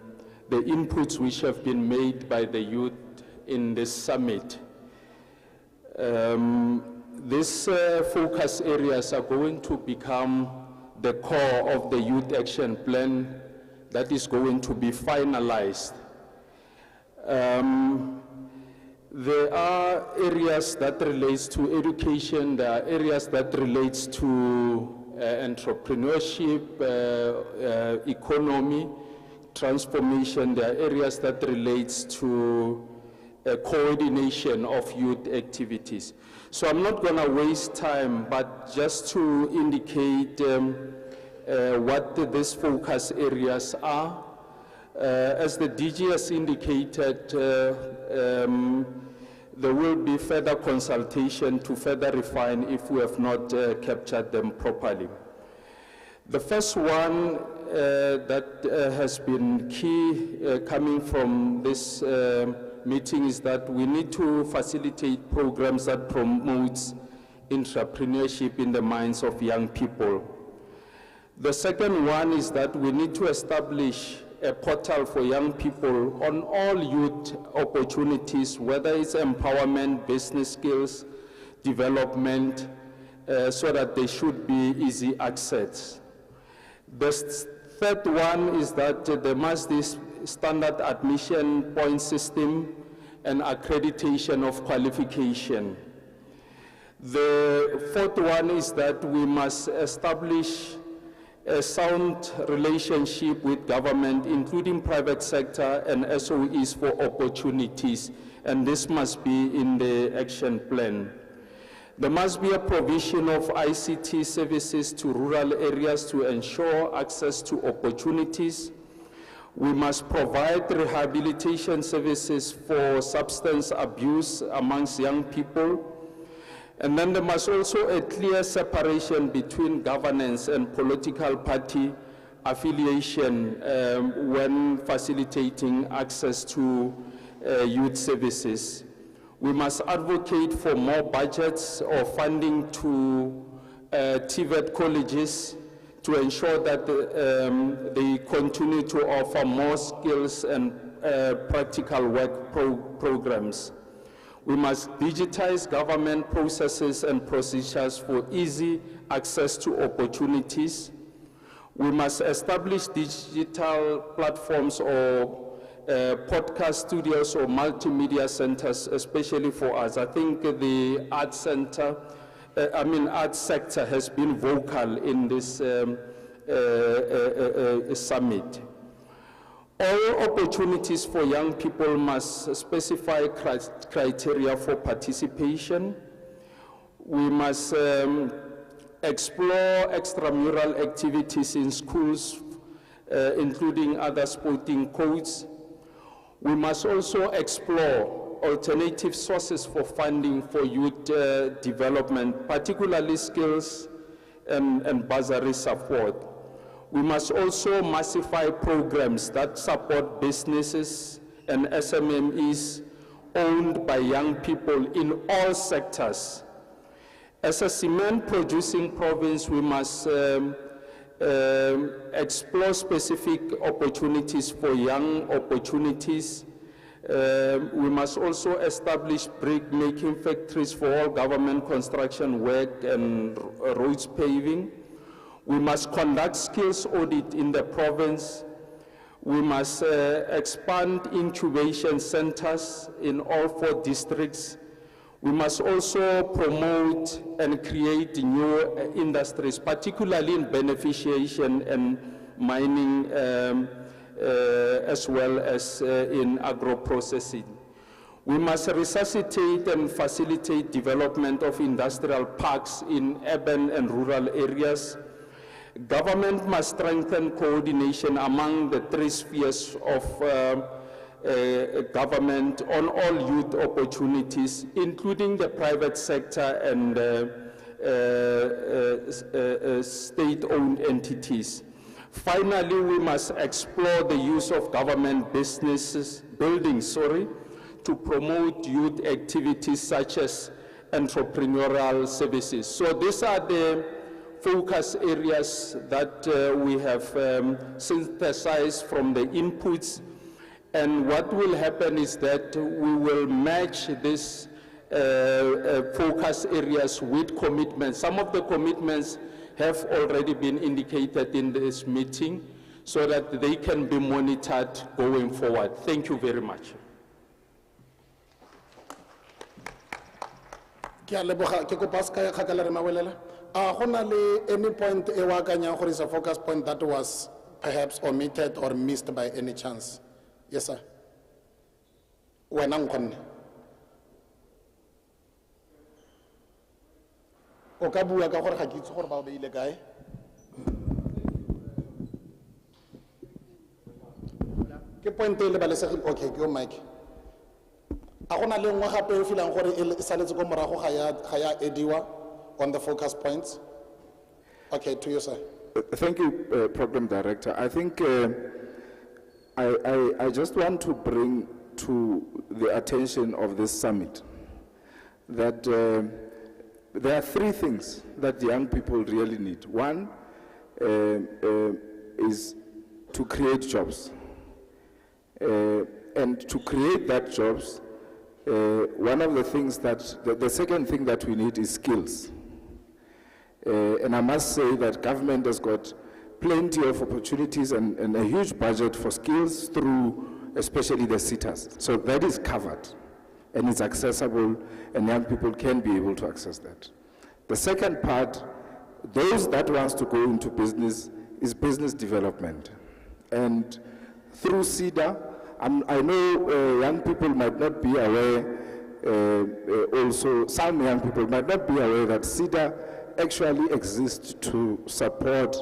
inputs which have been made by the youth in this summit. These focus areas are going to become the core of the youth action plan that is going to be finalized. There are areas that relates to education, there are areas that relates to entrepreneurship, economy, transformation, there are areas that relates to coordination of youth activities. So I'm not going to waste time, but just to indicate what these focus areas are. As the DG has indicated, there will be further consultation to further refine if we have not captured them properly. The first one that has been key coming from this meeting is that we need to facilitate programs that promotes entrepreneurship in the minds of young people. The second one is that we need to establish a portal for young people on all youth opportunities, whether it's empowerment, business skills, development, so that they should be easy access. The third one is that there must be standard admission point system and accreditation of qualification. The fourth one is that we must establish a sound relationship with government, including private sector and SOEs for opportunities, and this must be in the action plan. There must be a provision of ICT services to rural areas to ensure access to opportunities. We must provide rehabilitation services for substance abuse amongst young people. And then there must also a clear separation between governance and political party affiliation when facilitating access to youth services. We must advocate for more budgets or funding to TVET colleges to ensure that they continue to offer more skills and practical work programs. We must digitize government processes and procedures for easy access to opportunities. We must establish digital platforms or podcast studios or multimedia centers, especially for us. I think the arts sector has been vocal in this summit. All opportunities for young people must specify criteria for participation. We must explore extramural activities in schools, including other sporting codes. We must also explore alternative sources for funding for youth development, particularly skills and bursary support. We must also massify programs that support businesses and SMMEs owned by young people in all sectors. As a cement-producing province, we must explore specific opportunities for young opportunities. We must also establish brick-making factories for all government construction work and roads paving. We must conduct skills audit in the province. We must expand incubation centers in all 4 districts. We must also promote and create new industries, particularly in beneficiation and mining, as well as in agro-processing. We must resuscitate and facilitate development of industrial parks in urban and rural areas. Government must strengthen coordination among the 3 spheres of government on all youth opportunities, including the private sector and state-owned entities. Finally, we must explore the use of government buildings to promote youth activities such as entrepreneurial services. So these are the focus areas that we have synthesized from the inputs. And what will happen is that we will match these focus areas with commitments. Some of the commitments have already been indicated in this meeting so that they can be monitored going forward. Thank you very much. Any point is a focus point that was perhaps omitted or missed by any chance? Yes, sir. When I'm con. Okabu ka gore ga kitse gore ba beile kae. Ke point e le balesegile. Okay, ke yo mic. A gona le ngwa gape o filang gore e saletse go morago ga ya ediwa on the focus points. Okay, to you, sir. Thank you, Program Director. I think I just want to bring to the attention of this summit that there are 3 things that young people really need. One is to create jobs. And to create that jobs, one of the things the second thing that we need is skills. And I must say that government has got plenty of opportunities and a huge budget for skills through especially the SETAs. So that is covered and it's accessible and young people can be able to access that. The second part, those that wants to go into business is business development. And through SEDA, I know young people might not be aware, also some young people might not be aware that SEDA actually exists to support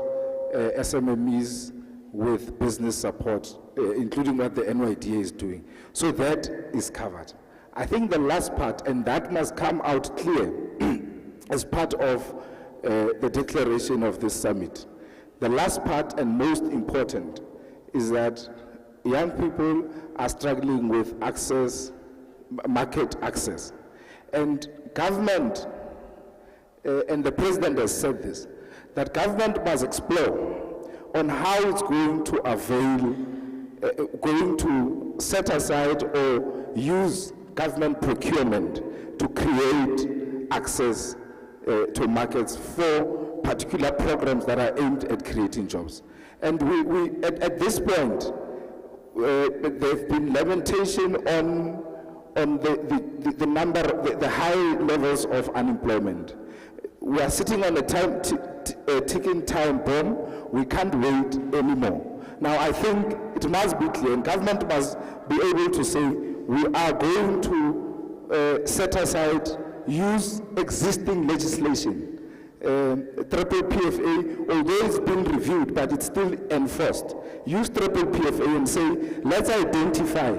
SMMEs with business support, including what the NYDA is doing. So that is covered. I think the last part, and that must come out clear as part of the declaration of this summit. The last part and most important is that young people are struggling with access, market access. And government, and the president has said this, that government must explore on how it's going to avail going to set aside or use government procurement to create access to markets for particular programs that are aimed at creating jobs. And at this point, there have been lamentation on the number, the high levels of unemployment. We are sitting on a ticking time bomb. We can't wait anymore. Now, I think it must be clear, and government must be able to say, we are going to set aside, use existing legislation. Triple PFA, although it's been reviewed, but it's still enforced. Use triple PFA and say, let's identify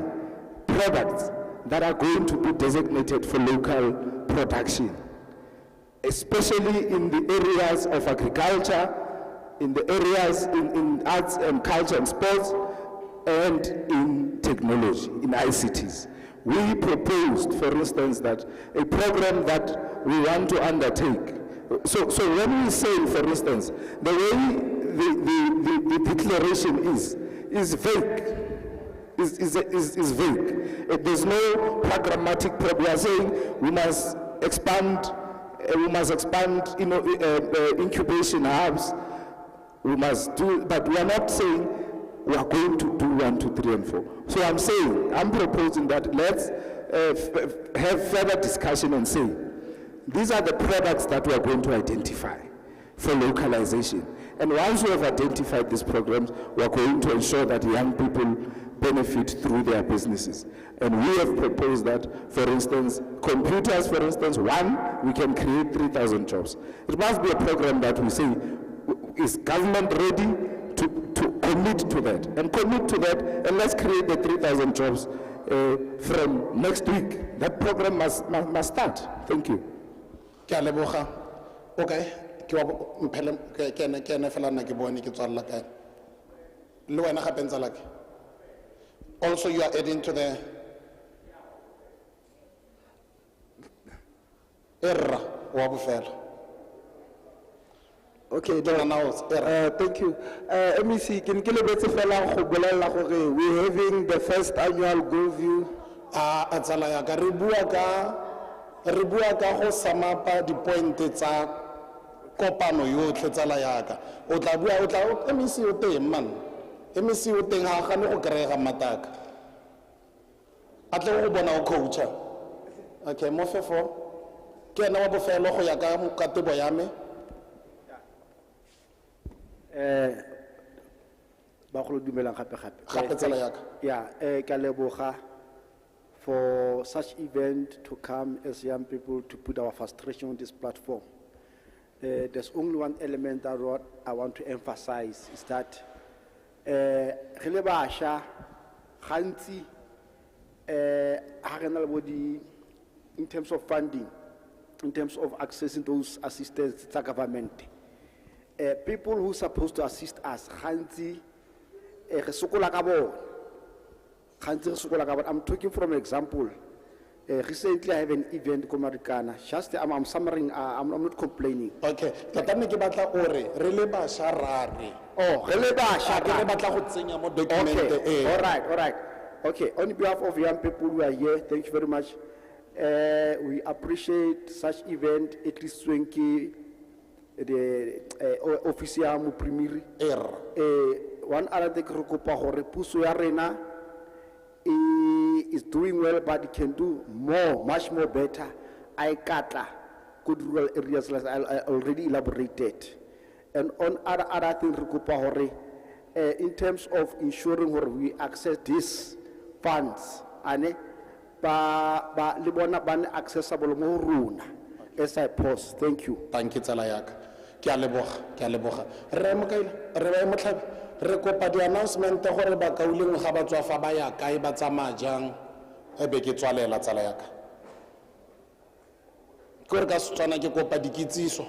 products that are going to be designated for local production, especially in the areas of agriculture, in the areas in arts and culture and sports, and in technology, in ICTs. We proposed, for instance, that a program that we want to undertake. So when we say, for instance, the way the declaration is vague, is vague. There's no programmatic program. We are saying we must expand, incubation hubs. We must do, but we are not saying we are going to do 1, 2, 3, and 4. So I'm proposing that let's have further discussion and say, these are the products that we are going to identify for localization. And once we have identified these programs, we are going to ensure that young people benefit through their businesses. And we have proposed that, for instance, computers, for instance, we can create 3,000 jobs. It must be a program that we say, is government ready to commit to that? And commit to that, and let's create the 3,000 jobs from next week. That program must start. Thank you. Okay, also you are adding to the error. Okay, thank you. MEC, can you let me know we're having the first annual goal view? Re bua ka go samapa dipointe tsa kopano yotlhe tsala yaka o tla bua MEC o teng man MEC o teng ha gane go kry-ega mataka a tle go bona o coacha. Okay, mo fefo ke ena wa bofelo go ya ka katebo ya me. Ba go dumelang gape tsala yaka. Yeah, ka leboga for such event to come as young people to put our frustration on this platform. There's only one element that I want to emphasize is that re basha gantsi in terms of funding, in terms of accessing those assistance to government, people who are supposed to assist us gantsi re sokola ka bona. I'm talking from an example. Recently, I have an event in Marikana. Just I'm summarizing. I'm not complaining. Okay. Tatame ke batla ore re le ba sharare. Oh, re le ba sharare. Re batla go tsenya mo document. Okay. All right. Okay. On behalf of young people who are here, thank you very much. We appreciate such event. At least the official mu primary. One other thing re kopa gore puso ya rena is doing well, but it can do more, much more better. I katla good rural areas, as I already elaborated. And on other things, in terms of ensuring where we access these funds, and accessible more as I pause. Thank you. Thank you, Talayak. Ke a leboga. Re kopa di announcement gore ba kauleng ga ba tswa fa ba ya kae ba tsamaya jang e be ke tswalela tsala yaka ke re ka Setswana ke kopa dikitsiso